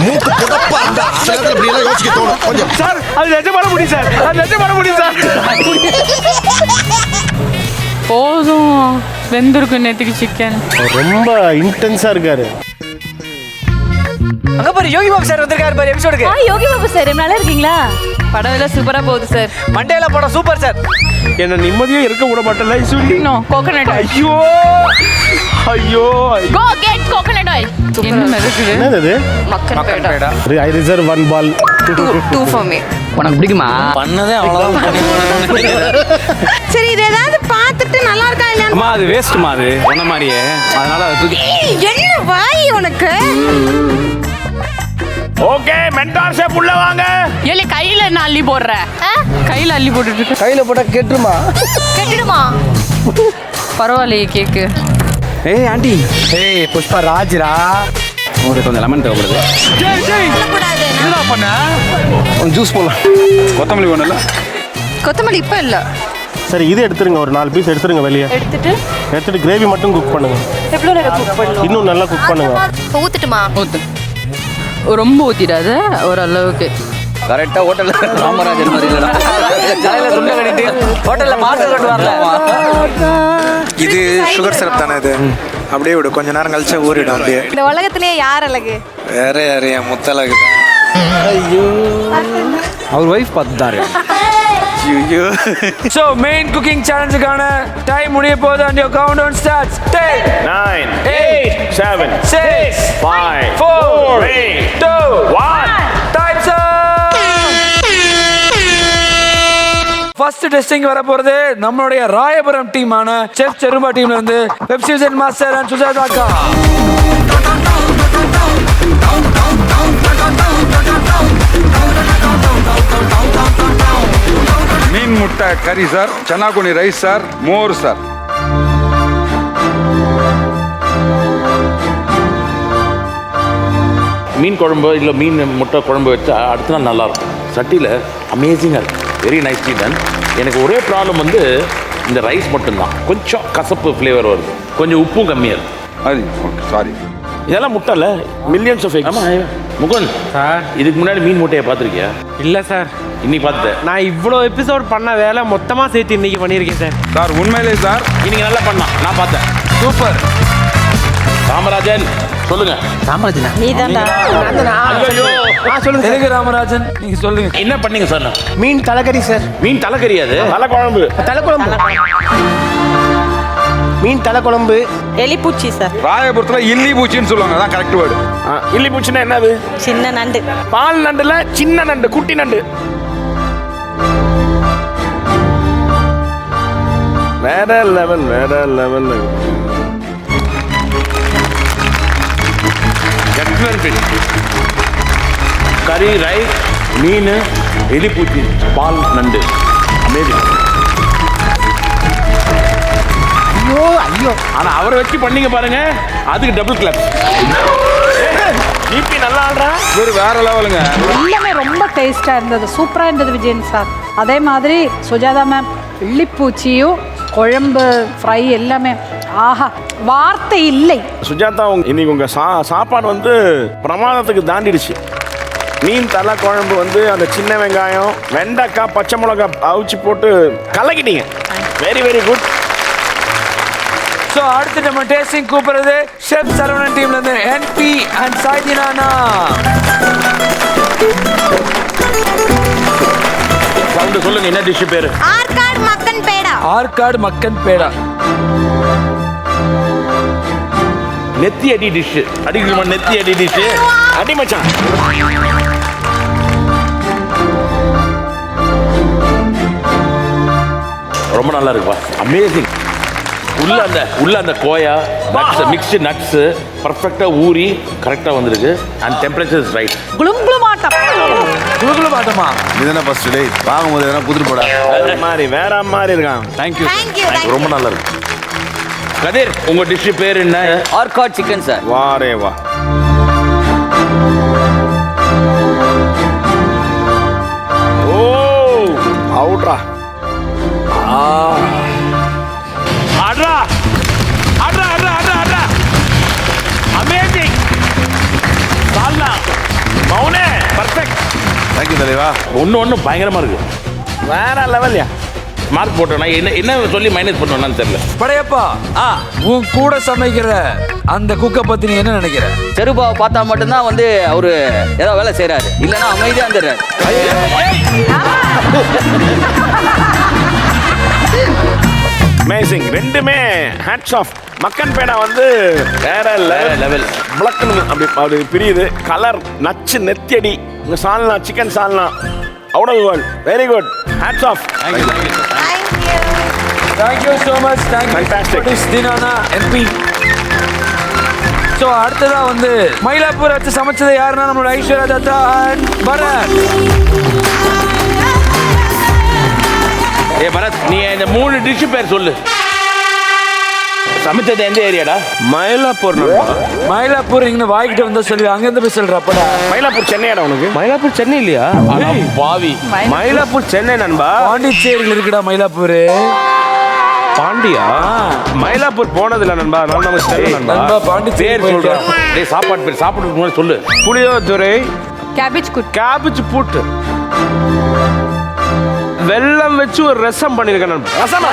மூக்கு புடப்பா இருந்தா சில நேரத்துல இப்படி எல்லாம் யோசிக்க தோணும் கொஞ்சம். சார் அது நிஜமான முடியும் சார். அது நிஜமான முடியும் சார். போதும். வெந்திருக்கு நேத்துக்கு சிக்கன். ரொம்ப இன்டென்ஸா இருக்காரு. அங்க பாரு யோகி பாபு சார் வந்திருக்காரு பாரு எபிசோடுக்கு. யோகி பாபு சார் நல்லா இருக்கீங்களா? படம் எல்லாம் சூப்பரா போகுது சார். மண்டேல படம் சூப்பர் சார். என்ன நிம்மதியா இருக்க விட மாட்டல சொல்லி. No coconut oil. ஐயோ ஐயோ கோ கெட் கோகனட் ஆயில். என்ன இருக்குது? என்னது? மக்கன் பேடா. ஐ ரிசர்வ் 1 ball. 2 for me. உனக்கு பிடிக்குமா? பண்ணதே அவ்வளவுதான். சரி இது ஏதாவது பார்த்துட்டு நல்லா இருக்கா இல்லையா? அம்மா அது வேஸ்ட்மா. அது ஒன்ன மாதிரியே. அதனால அது தூக்கி. என்ன வாய் உனக்கு? ஓகே மென்டார்ஷிப் உள்ள வாங்க. ஏலே கையில என்ன அள்ளி போடுற? கையில அள்ளி போட்டுட்டு இருக்க. கையில போட்டா கெட்டுமா? கெட்டிடுமா? பரவாயில்லையே கேக்கு. ஏய் ஆண்டி. ஏய் புஷ்பா ராஜ்ரா. உங்களுக்கு கொஞ்சம் லெமன் தேவைப்படுது. ஜெய் ஜெய். என்னடா பண்ண? ஒரு ஜூஸ் போலாம். கொத்தமல்லி ஒண்ணுல. கொத்தமல்லி இப்ப இல்ல. சரி இது எடுத்துருங்க. ஒரு 4 பீஸ் எடுத்துருங்க வெளியே. எடுத்துட்டு கிரேவி மட்டும் குக் பண்ணுங்க. எவ்வளவு நேரம் குக் பண்ணணும்? இன்னும் நல்லா குக் பண்ணுங்க. ஊத்துட்டுமா? ஊத்து. ரொம்ப ஊத்திடாத ஓரளவுக்கு. கரெக்டா ஹோட்டல்ல ராமராஜன் மாதிரி இல்லடா. தலையில துண்ட கட்டிட்டு ஹோட்டல்ல மாட்டு கொண்டு வரல. இது சுகர் சிரப் தானே இது? அப்படியே விடு. கொஞ்ச நேரம் கழிச்சு ஊறிடும் அப்படியே. இந்த உலகத்திலே யார் அழகு? வேற யாரு? என் முத்தழகு. ஐயோ அவர் வைஃப் பார்த்துட்டாரு. ஐயோ. So main cooking challenge-க்கான டைம் முடிய போகுது. and your countdown starts. 10 9 8 7 6 5 4 3 2 1 time's up. First testing வர போறது நம்மளுடைய ராயபுரம் டீமான செஃப் செருமா டீம்ல இருந்து web series master and Sujatha அக்கா. மீன் முட்டை கறி சார், சன்னாக்குனி ரைஸ் சார், மோர் சார். மீன் குழம்பு இல்லை மீன் முட்டை குழம்பு வச்சா அடுத்த நாள் நல்லாயிருக்கும். சட்டியில் அமேசிங்காக இருக்கும். வெரி நைஸ் சீடன். எனக்கு ஒரே ப்ராப்ளம் வந்து இந்த ரைஸ் மட்டும்தான் கொஞ்சம் கசப்பு ஃப்ளேவர் வருது. கொஞ்சம் உப்பும் கம்மியாக இருக்குது. அது ஓகே சாரி. இதெல்லாம் முட்டை இல்ல, மில்லியன்ஸ் ஆஃப் எக்ஸ். ஆமா முகுந்த் சார், இதுக்கு முன்னாடி மீன் முட்டையை பார்த்துருக்கியா? இல்லை சார், இன்னைக்கு பார்த்துட்டேன். நான் இவ்வளோ எபிசோட் பண்ண வேலை மொத்தமாக சேர்த்து இன்னைக்கு பண்ணியிருக்கேன் சார். சார் உண்மையிலே சார் இன்னைக்கு நல்லா பண்ணலாம், நான் பார்த்தேன். சூப்பர். ராமராஜன் சொல்லுங்க. ராமராஜனா? நீதான்டா. சொல்லுங்க தெலுங்கு ராமராஜன், நீங்க சொல்லுங்க. என்ன பண்ணீங்க சார்? மீன் தலைக்கறி சார். மீன் தலைக்கறி, அது தலைக்குழம்பு. தலைக்குழம்பு, மீன் தலைக்குழம்பு. எலிப்பூச்சி சார். ராயபுரத்தில் இல்லி பூச்சின்னு சொல்லுவாங்க, அதான் கரெக்ட் வேர்டு. இல்லி பூச்சின்னா என்னது? சின்ன நண்டு. பால் நண்டுல சின்ன நண்டு, குட்டி நண்டு. வேற லெவல், வேற லெவல். கறி, ரைஸ், மீன், எலிப்பூச்சி, பால் நண்டு. அமேசிங். ஐயோ ஐயோ, ஆனா அவரை வச்சு பண்ணீங்க பாருங்க, அதுக்கு டபுள் கிளாப். ஜிபி நல்லா ஆடுறா. ஒரு வேற லெவலுங்க. எல்லாமே ரொம்ப டேஸ்டா இருந்தது, சூப்பரா இருந்தது விஜயன் சார். அதே மாதிரி சுஜாதா மேம் வெள்ளிப்பூச்சியும் குழம்பு ஃப்ரை எல்லாமே ஆஹா, வார்த்தை இல்லை. சுஜாதா, இன்னைக்கு உங்க சாப்பாடு வந்து பிரமாதத்துக்கு தாண்டிடுச்சு. மீன் தலை குழம்பு வந்து அந்த சின்ன வெங்காயம், வெண்டைக்காய், பச்சை மிளகாய் அவிச்சு போட்டு கலக்கிட்டீங்க. Very very good. ஸோ அடுத்து நம்ம டேஸ்டிங் கூப்பிடுறது ஷெஃப் சரவணன் டீம்ல இருந்து என்பி அண்ட் சாய்தினானா. சவுண்ட் சொல்லுங்க, என்ன டிஷ் பேரு? ஆற்காடு மக்கன் பேடா. ஆற்காடு மக்கன் பேடா. நெத்தி அடி டிஷ். அடிக்கணுமா நெத்தி அடி டிஷ்? அடி மச்சான். ரொம்ப நல்லா இருக்குப்பா, அமேசிங். உள்ள அந்த கோயா நட்ஸ், மிக்ஸ்டு நட்ஸ் பர்ஃபெக்ட்டா ஊறி கரெக்டா வந்திருக்கு. And temperature is right. குளுங்குளு மாட்டம். குளுகுளு மாட்டமா? இதுதானே ஃபர்ஸ்ட் டே வாங்கும்போது எதனா புதுட்டு போடா. வேற மாதிரி இருக்கான். தேங்க்யூ, ரொம்ப நல்லா இருக்கு. கதிர், உங்க டிஷ் பேர் என்ன? Arcot chicken sir. வாரே வா. ஓ அவுட்ரா. ஆட்ரா ஆட்ரா ஆட்ரா ஆட்ரா ஆட்ரா. அமேசிங். சால்னா மௌனே பர்ஃபெக்ட். தேங்க்யூ தலைவா. ஒன்று பயங்கரமா இருக்கு. வேற லெவல்யா. மார்க் போட்டோம். என்ன சொல்லி மைனஸ் பண்ணுவேன்னு தெரியல. படையப்பா, உன் கூட சமைக்கிற அந்த குக்கை பத்தி நீ என்ன நினைக்கிற? செருபாவை பார்த்தா மட்டும்தான் வந்து அவரு ஏதோ வேலை செய்யறாரு, இல்லைன்னா அமைதியா இருந்துடுறாரு. அமேசிங். ரெண்டுமே ஹேட்ஸ் ஆஃப். மக்கன் பேடா வந்து வேற லெவல். பிளக்குன்னு அப்படி பிரியுது. கலர் நச்சு, நெத்தியடி, salna, chicken salna, out of world. Very good. Hats off. Thank you so much. Thank you. Fantastic. தினானா என்பி. ஸோ அடுத்ததா வந்து மயிலாப்பூர் வச்சு சமைச்சது யாருன்னா நம்மளோட ஐஸ்வர்யா தத்தா அண்ட் பரத். பரத், நீ இந்த 3 டிஷ் பேர் சொல்லு. சமைச்சது எந்த ஏரியாடா? மயிலாப்பூர். மயிலாப்பூர் இங்க வாய்க்கிட்ட வந்தா சொல்லி அங்கிருந்து போய் சொல்றப்படா. மயிலாப்பூர் சென்னையாடா உனக்கு? மயிலாப்பூர் சென்னை இல்லையா? பாவி, மயிலாப்பூர் சென்னை நண்பா. பாண்டிச்சேரியில் இருக்குடா மயிலாப்பூர். பாண்டியா? மயிலாப்பூர் போனதில்ல நண்பா. நான் நண்பா பாண்டிச்சேரி சொல்றேன். டேய், சாப்பாடு பேர் சாப்பிடுறதுக்கு முன்னாடி சொல்லு. புளியோதரை, கேபேஜ் கூட். கேபேஜ் பூட்டு, வெல்லம் வச்சு ஒரு ரசம் பண்ணிருக்கேன் நண்பா. ரசமா?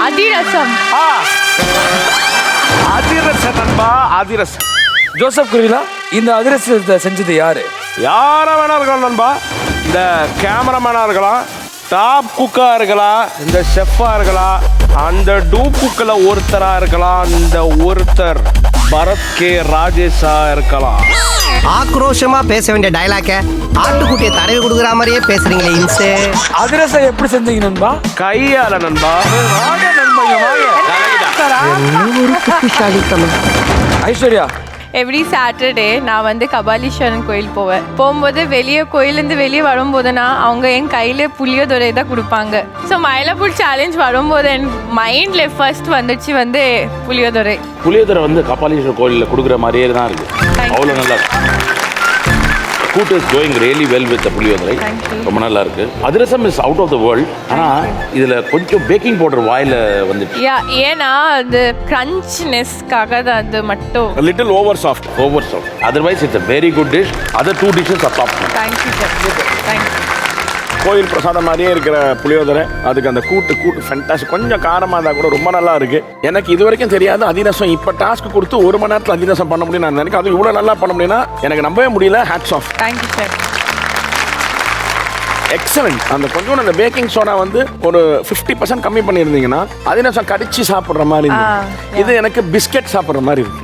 அதிரசம். அதிரசம் நண்பா, அதிரசம். ஜோசப் குருவிலா, இந்த அதிரசத்தை செஞ்சது யாரு? யாரா வேணா இருக்கலாம் நண்பா. இந்த கேமராமேனா இருக்கலாம், டாப் குக்கா இருக்கலாம், இந்த ஷெஃபா இருக்கலாம், அந்த டூப் குக்கில் ஒருத்தரா இருக்கலாம். அந்த ஒருத்தர் பரத் கே ராஜேஷா இருக்கலாம். ஆக்ரோஷமா பேச வேண்டிய டயலாக்க ஆட்டுக்குட்டியை தடவி கொடுக்குற மாதிரியே பேசுறீங்களே இன்சே. அதிரசம் எப்படி செஞ்சீங்க நண்பா? கையால நண்பா. ஐஸ்வர்யா, எவ்ரி சாட்டர்டே நான் வந்து கபாலீஸ்வரன் கோயில் போவேன். போகும்போது கோயிலேருந்து வெளியே வரும்போதுனா அவங்க என் கையில் புளியோதரை தான் கொடுப்பாங்க. ஸோ மயிலாப்பூர் சேலஞ்ச் வரும்போது என் மைண்டில் ஃபர்ஸ்ட் வந்துச்சு வந்து புளியோதரை. புளியோதரை வந்து கபாலீஸ்வரர் கோயிலில் கொடுக்குற மாதிரியே தான் இருக்கு. அவ்வளோ நல்லா இருக்கு. கூட்டு is going really well with puliyodharai. ரொம்ப நல்லா இருக்கு. Athirasam is out of the world. ஆனா இதுல கொஞ்சம் பேக்கிங் பவுடர் வாயில வந்துச்சு. ஏன்னா அது கிரன்ச்னஸ்க்காக தான் அது மட்டும் A little over soft. Otherwise it's a very good dish. Other 2 dishes are top. Thank you sir. Thank you. கோயில் பிரசாதம் மாதிரியே இருக்கிற புளியோதரை, அதுக்கு அந்த கூட்டு ஃபேண்டாஸ்டிக். கொஞ்சம் காரமாக இருந்தால் கூட ரொம்ப நல்லா இருக்கு. எனக்கு இது வரைக்கும் தெரியாது அதிரசம். இப்போ டாஸ்க் கொடுத்து 1 மணி நேரத்தில் அதிரசம் பண்ண முடியும் நான் நினைக்கிறேன். அது இவ்வளோ நல்லா பண்ண முடியும்னா எனக்கு நம்பவே முடியல. Hats off. Thank you sir. Excellent. அந்த கொஞ்சம் அந்த பேக்கிங் சோடா வந்து ஒரு 50% கம்மி பண்ணியிருந்தீங்கன்னா அதிரசம் கடிச்சு சாப்பிட்ற மாதிரி இருக்கு. இது எனக்கு பிஸ்கெட் சாப்பிட்ற மாதிரி இருக்கு.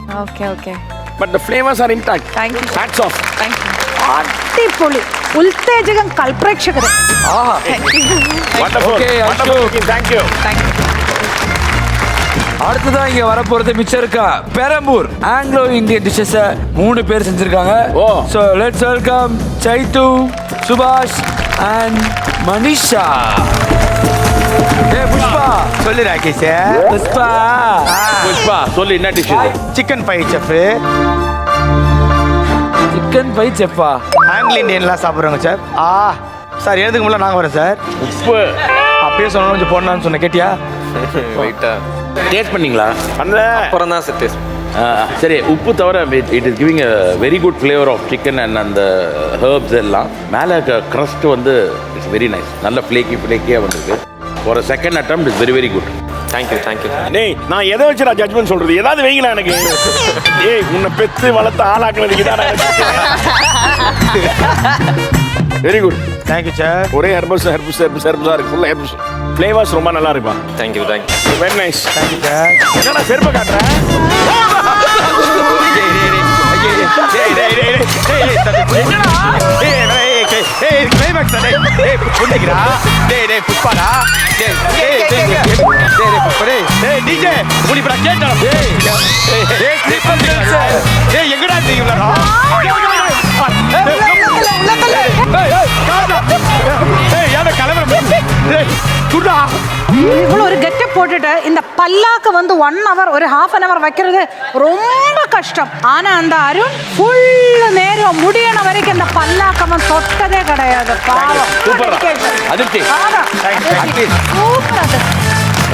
Okay. But the flavors are intact. Thank you. Hats off. Thank you. അടിപൊളി ഉൽത്തേജകം കൽപ്രേക്ഷകരെ. Wonderful. Okay, Wonderful cooking. Thank you. அடுத்ததான் இங்க வரப்போறது மிச்சம் இருக்கா பெரம்பூர் ஆங்கிலோ இந்தியன் டிஷஸ் 3 பேர் செஞ்சிருக்காங்க. சோ லெட்ஸ் வெல்கம் சைத்து, சுபாஷ் அண்ட் மனிஷா. புஷ்பா சொல்லு ராகேஷ். புஷ்பா சொல்லு என்ன டிஷ் இது? Chicken pie chef. Chicken pie செஃப்பா? ஆங்கில இந்தியன்லாம் சாப்பிட்றோங்க சார். சார் எழுதுக்கு முன்னாடி நாங்கள் வரோம் சார். உப்பு அப்பயே சொன்னோம் கொஞ்சம் போடலாம்னு சொன்னேன். கேட்டியா? டேஸ்ட் பண்ணீங்களா? அப்புறம் தான் சார் டேஸ்ட். சரி, உப்பு தவிர it is giving a very good flavor of chicken and அந்த herbs எல்லாம். மேலே crust வந்து இட்ஸ் வெரி நைஸ். நல்ல ஃப்ளேக்கியாக வந்திருக்கு. For a second attempt is very good. Thank you. டேய், நான் எதை வச்சு நான் ஜட்மெண்ட் சொல்றது? ஏதாவது வைங்களா எனக்கு. ஏய், உன்னை பெத்து வளர்த்த ஆளாக்குனதுக்கு தான் வெரி குட். Thank you sir. ஒரே ஹெர்பல்ஸா இருக்கு. ஃபுல்லாக ஹெர்பல்ஸ். ஃப்ளேவர்ஸ் ரொம்ப நல்லா இருக்குப்பா. Thank you. Very nice. Thank you sir. என்னடா செருப்பை காட்டுறேன்? புஷ்பாடா. எங்கடா இருக்கீங்களா? இவ்வளவு ஒரு கெட்டப் போட்டுட்டு இந்த பல்லாக்கு வந்து 1 hour ஒரு half an hour வைக்கிறது ரொம்ப கஷ்டம். ஆனா அந்த அருண் ஃபுல் நேரம் முடியன வரைக்கும் இந்த பல்லாக்கவன் தொட்டதே கிடையாது. பாவம். சூப்பர் அதிர்ச்சி.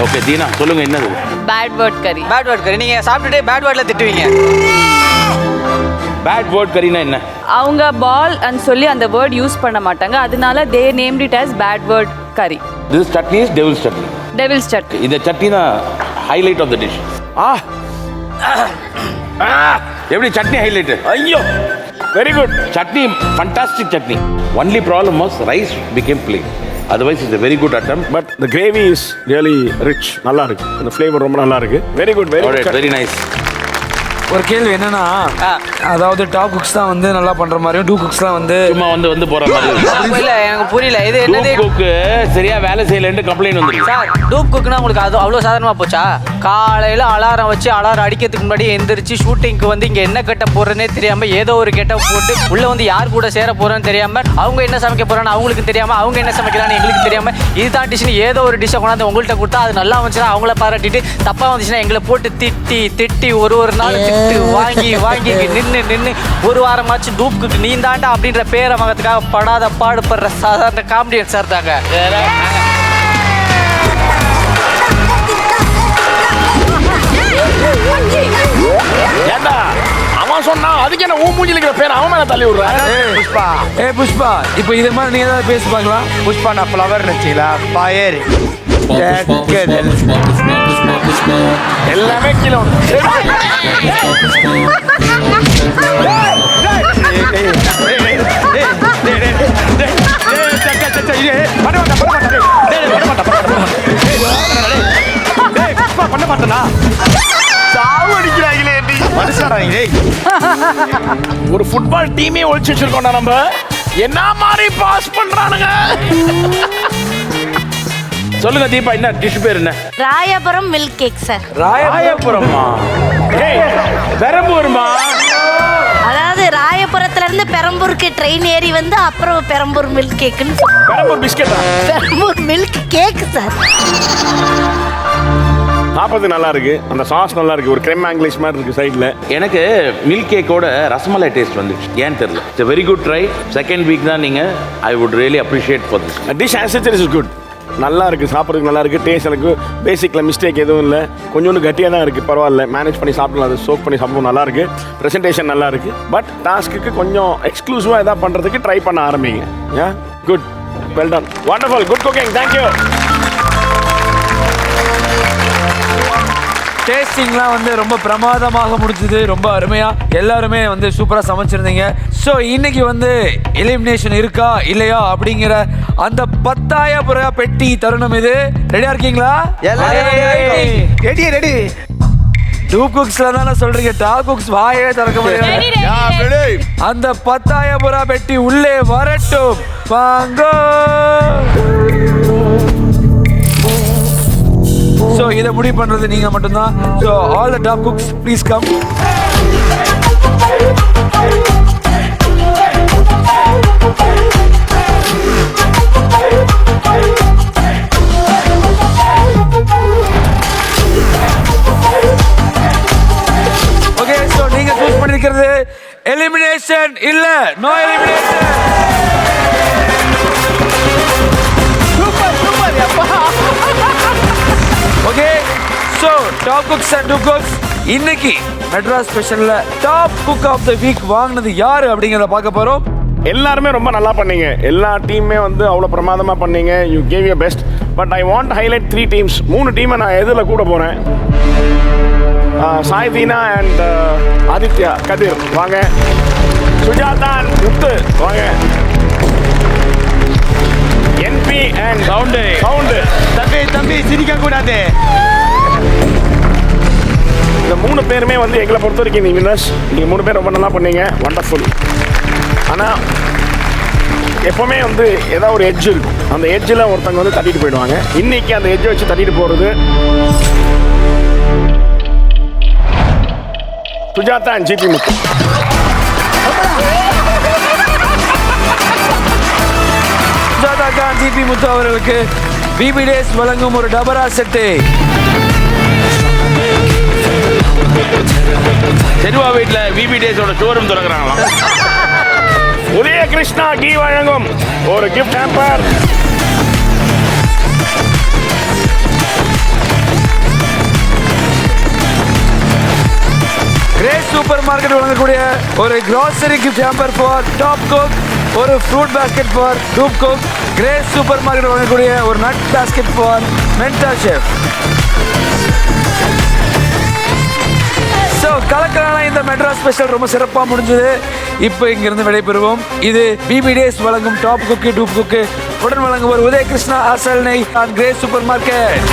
ஓகே தீனா சொல்லுங்க என்னது? பேட் வேர்ட் கறி. நீங்க சாப்பிட்டுட்டே பேட் வேர்ட்ல திட்டுவீங்க. பேட் வேர்ட் கறினா என்ன? அவங்க பால் and சொல்லி அந்த வேர்ட் யூஸ் பண்ண மாட்டாங்க. அதனால they named it as bad word curry. This chutney is devil's chutney. Devil's chutney. இந்த சட்னி தான் ஹைலைட் ஆஃப் த டிஷ். எப்படி சட்னி ஹைலைட்? ஐயோ very good. Chutney fantastic chutney. Only problem was rice became plain. Otherwise it's a very good attempt. But the gravy is really rich. நல்லா இருக்கு. அந்த flavour ரொம்ப நல்லா இருக்கு. Very good. Very nice. ஒரு கேள்வி என்னன்னா, அதாவது டாப் குக்ஸ் தான் வந்து நல்லா பண்ற மாதிரியும் டூ குக்ஸ்லாம் வந்து சும்மா வந்து போற மாதிரி. இல்ல எனக்கு புரியல. இது என்னது? குக் சரியா வேலை செய்யலன்னு கம்ப்ளைண்ட் வந்துருக்கு. சார் டூப் குக்னா உங்களுக்கு அது அவ்வளோ சாதாரணமா போச்சா? காலையில அலாரம் வச்சு அலாரம் அடிக்கிறதுக்கு முன்னாடி எந்திரிச்சு ஷூட்டிங்க்கு வந்து இங்க என்ன கட்ட போறேன்னே தெரியாம ஏதோ ஒரு கெட்ட போட்டு உள்ள வந்து யார் கூட சேர போறேன்னு தெரியாம அவங்க என்ன சமைக்க போறான்னு அவங்களுக்கு தெரியாம அவங்க என்ன சமைக்கிறான்னு எங்களுக்கு தெரியாம இதுதான் டிஷ்னு ஏதோ ஒரு டிஷ்ஷை கொண்டாந்து உங்கள்கிட்ட கொடுத்தா அது நல்லா வந்துச்சுன்னா அவங்கள பாராட்டிட்டு தப்பா வந்துச்சுன்னா எங்களை போட்டு திட்டி ஒரு நாள் வாங்கி நின்று ஒரு வாரமாச்சு டூப்புக்கு நீ தாண்டா அப்படின்ற பேரை மகத்துக்காக படாத பாடுபடுற சாதாரண காமெடியன் சார் தாங்க. ஏண்டா அவன் சொன்னா அதுக்கு என்ன ஊ மூஞ்சில இருக்கிற பேர் அவன் மேல தள்ளி விடுறான். புஷ்பா இப்போ இதே மாதிரி நீ ஏதாவது பேசி பார்க்கலாம். புஷ்பா நான் ஃப்ளவர் நினைச்சீங்களா? பயர் எல்லாமே கீழே பண்ண மாட்டேனா? சாவு அடிக்கிறாங்களே. ஒரு ஃபுட்பால் டீமே ஒழிச்சு வச்சிருக்கோம்டா நம்ம. என்ன மாதிரி பாஸ் பண்றானுங்க. சொல்லுங்க தீபா, என்ன டிஷ் பேர் என்ன? Royapuram milk cake sir. ராயபுரமா? பெரம்பூர்மா? அதாவது ராயபுரத்துல இருந்து பெரம்பூருக்கு ட்ரெயின் ஏறி வந்து அப்புறம் பெரம்பூர் மில்க் கேக்குன்னு. பெரம்பூர் பிஸ்கெட்டா? Perambur milk cake sir. சாப்பிட்றது நல்லா இருக்கு, அந்த சாஸ் நல்லா இருக்கு, ஒரு கிரெம் ஆங்கிலிஷ் மாதிரி இருக்கு சைடில். எனக்கு மில்க் கேக்கோட ரசமலாய் டேஸ்ட் வந்துச்சு, ஏன்னு தெரியல. It's very good try. Second week தான் நீங்கள் I would really appreciate for this dish. As it is good, நல்லா இருக்குது, சாப்பிட்றதுக்கு நல்லா இருக்குது. டேஸ்ட் எனக்கு பேசிக்கில் மிஸ்டேக் எதுவும் இல்லை, கொஞ்சோண்டு கட்டியாக தான் இருக்குது, பரவாயில்ல, மேனேஜ் பண்ணி சாப்பிடலாம். அது சோப் பண்ணி சாப்பிடும், நல்லா இருக்குது. ப்ரெசன்டேஷன் நல்லா இருக்குது. பட் டாஸ்க்கு கொஞ்சம் எக்ஸ்க்ளூசிவாக எதாவது பண்ணுறதுக்கு ட்ரை பண்ண ஆரம்பிங்க. ஏன் good, well done, wonderful, good cooking, thank you. டேஸ்டிங்லாம் வந்து ரொம்ப பிரமாதமாக முடிஞ்சது, ரொம்ப அருமையா எல்லாருமே வந்து சூப்பரா சமைச்சிருந்தீங்க. ஸோ இன்னைக்கு வந்து எலிமினேஷன் இருக்கா இல்லையா அப்படிங்கிற அந்த 10,000 ரூபாய் பெட்டி தருணம் இது. ரெடியா இருக்கீங்களா? Ready ready. டூப் குக்ஸ்ல தானே சொல்றீங்க, டாப் குக்ஸ் வாயே திறக்க முடியாது. அந்த 10,000 ரூபாய் பெட்டி உள்ளே வரட்டும், வாங்க. ஸோ இதை முடிவு பண்றது நீங்க மட்டும்தான். So all the top cooks please come. Okay, so நீங்க சூஸ் பண்ணிருக்கிறது எலிமினேஷன் இல்ல no elimination. Okay, so top cooks and dupe cooks, இன்னைக்கு மெட்ராஸ் ஸ்பெஷல்ல top cook of the week வாங்கினது யாரு அப்படிங்கிறத பார்க்க போறோம். எல்லாருமே ரொம்ப நல்லா பண்ணீங்க, எல்லா டீமுமே வந்து அவ்வளோ பிரமாதமாக பண்ணீங்க. You gave your best. But I want highlight 3 teams. 3 டீமை நான் எதில் கூட போகிறேன். சாய்தீனா அண்ட் ஆதித்யா கதிர் வாங்க. சுஜாதா முத்து வாங்க. NP and sound. தம்பி சிரிக்க கூடாது. இந்த 3 பேருமே வந்து எங்களை பொறுத்த வரைக்கும் நீ வினர்ஸ். நீங்கள் 3 பேர் ரொம்ப நல்லா பண்ணீங்க, வண்டர்ஃபுல். ஆனால் எப்போவுமே வந்து ஏதாவது ஒரு எட்ஜ் இருக்கும், அந்த எட்ஜில் ஒருத்தவங்க வந்து தட்டிட்டு போயிடுவாங்க. இன்னைக்கு அந்த எட்ஜை வச்சு தட்டிட்டு போகிறது சுஜாதா அண்ட் ஜிபி முத்து. சுஜாதா கான் ஜிபி முத்து அவர்களுக்கு பிபி டேஸ் வழங்கும் ஒரு டபரா செட்டு. செருவா வீட்டில் பிபி டேஸோட ஷோரூம் தொடங்குறாங்களாம். உதய கிருஷ்ணா கீ வழங்கும் ஒரு gift hamper. Grace super market வழங்கக்கூடிய ஒரு grocery gift hamper for top cook, ஒரு fruit basket for dupe cook. Grace super market வழங்கக்கூடிய ஒரு nut basket for mentor chef. So கலக்கலான இந்த மெட்ராஸ் ஸ்பெஷல் ரொம்ப சிறப்பாக முடிஞ்சது. இப்போ இங்கிருந்து விடைபெறுவோம். இது பிபி டேஸ் வழங்கும் டாப் குக்கு டூப் குக்கு உடன் வழங்குவோர் உதய கிருஷ்ணா அசல் நெய் கிரேஸ் சூப்பர் மார்க்கெட்.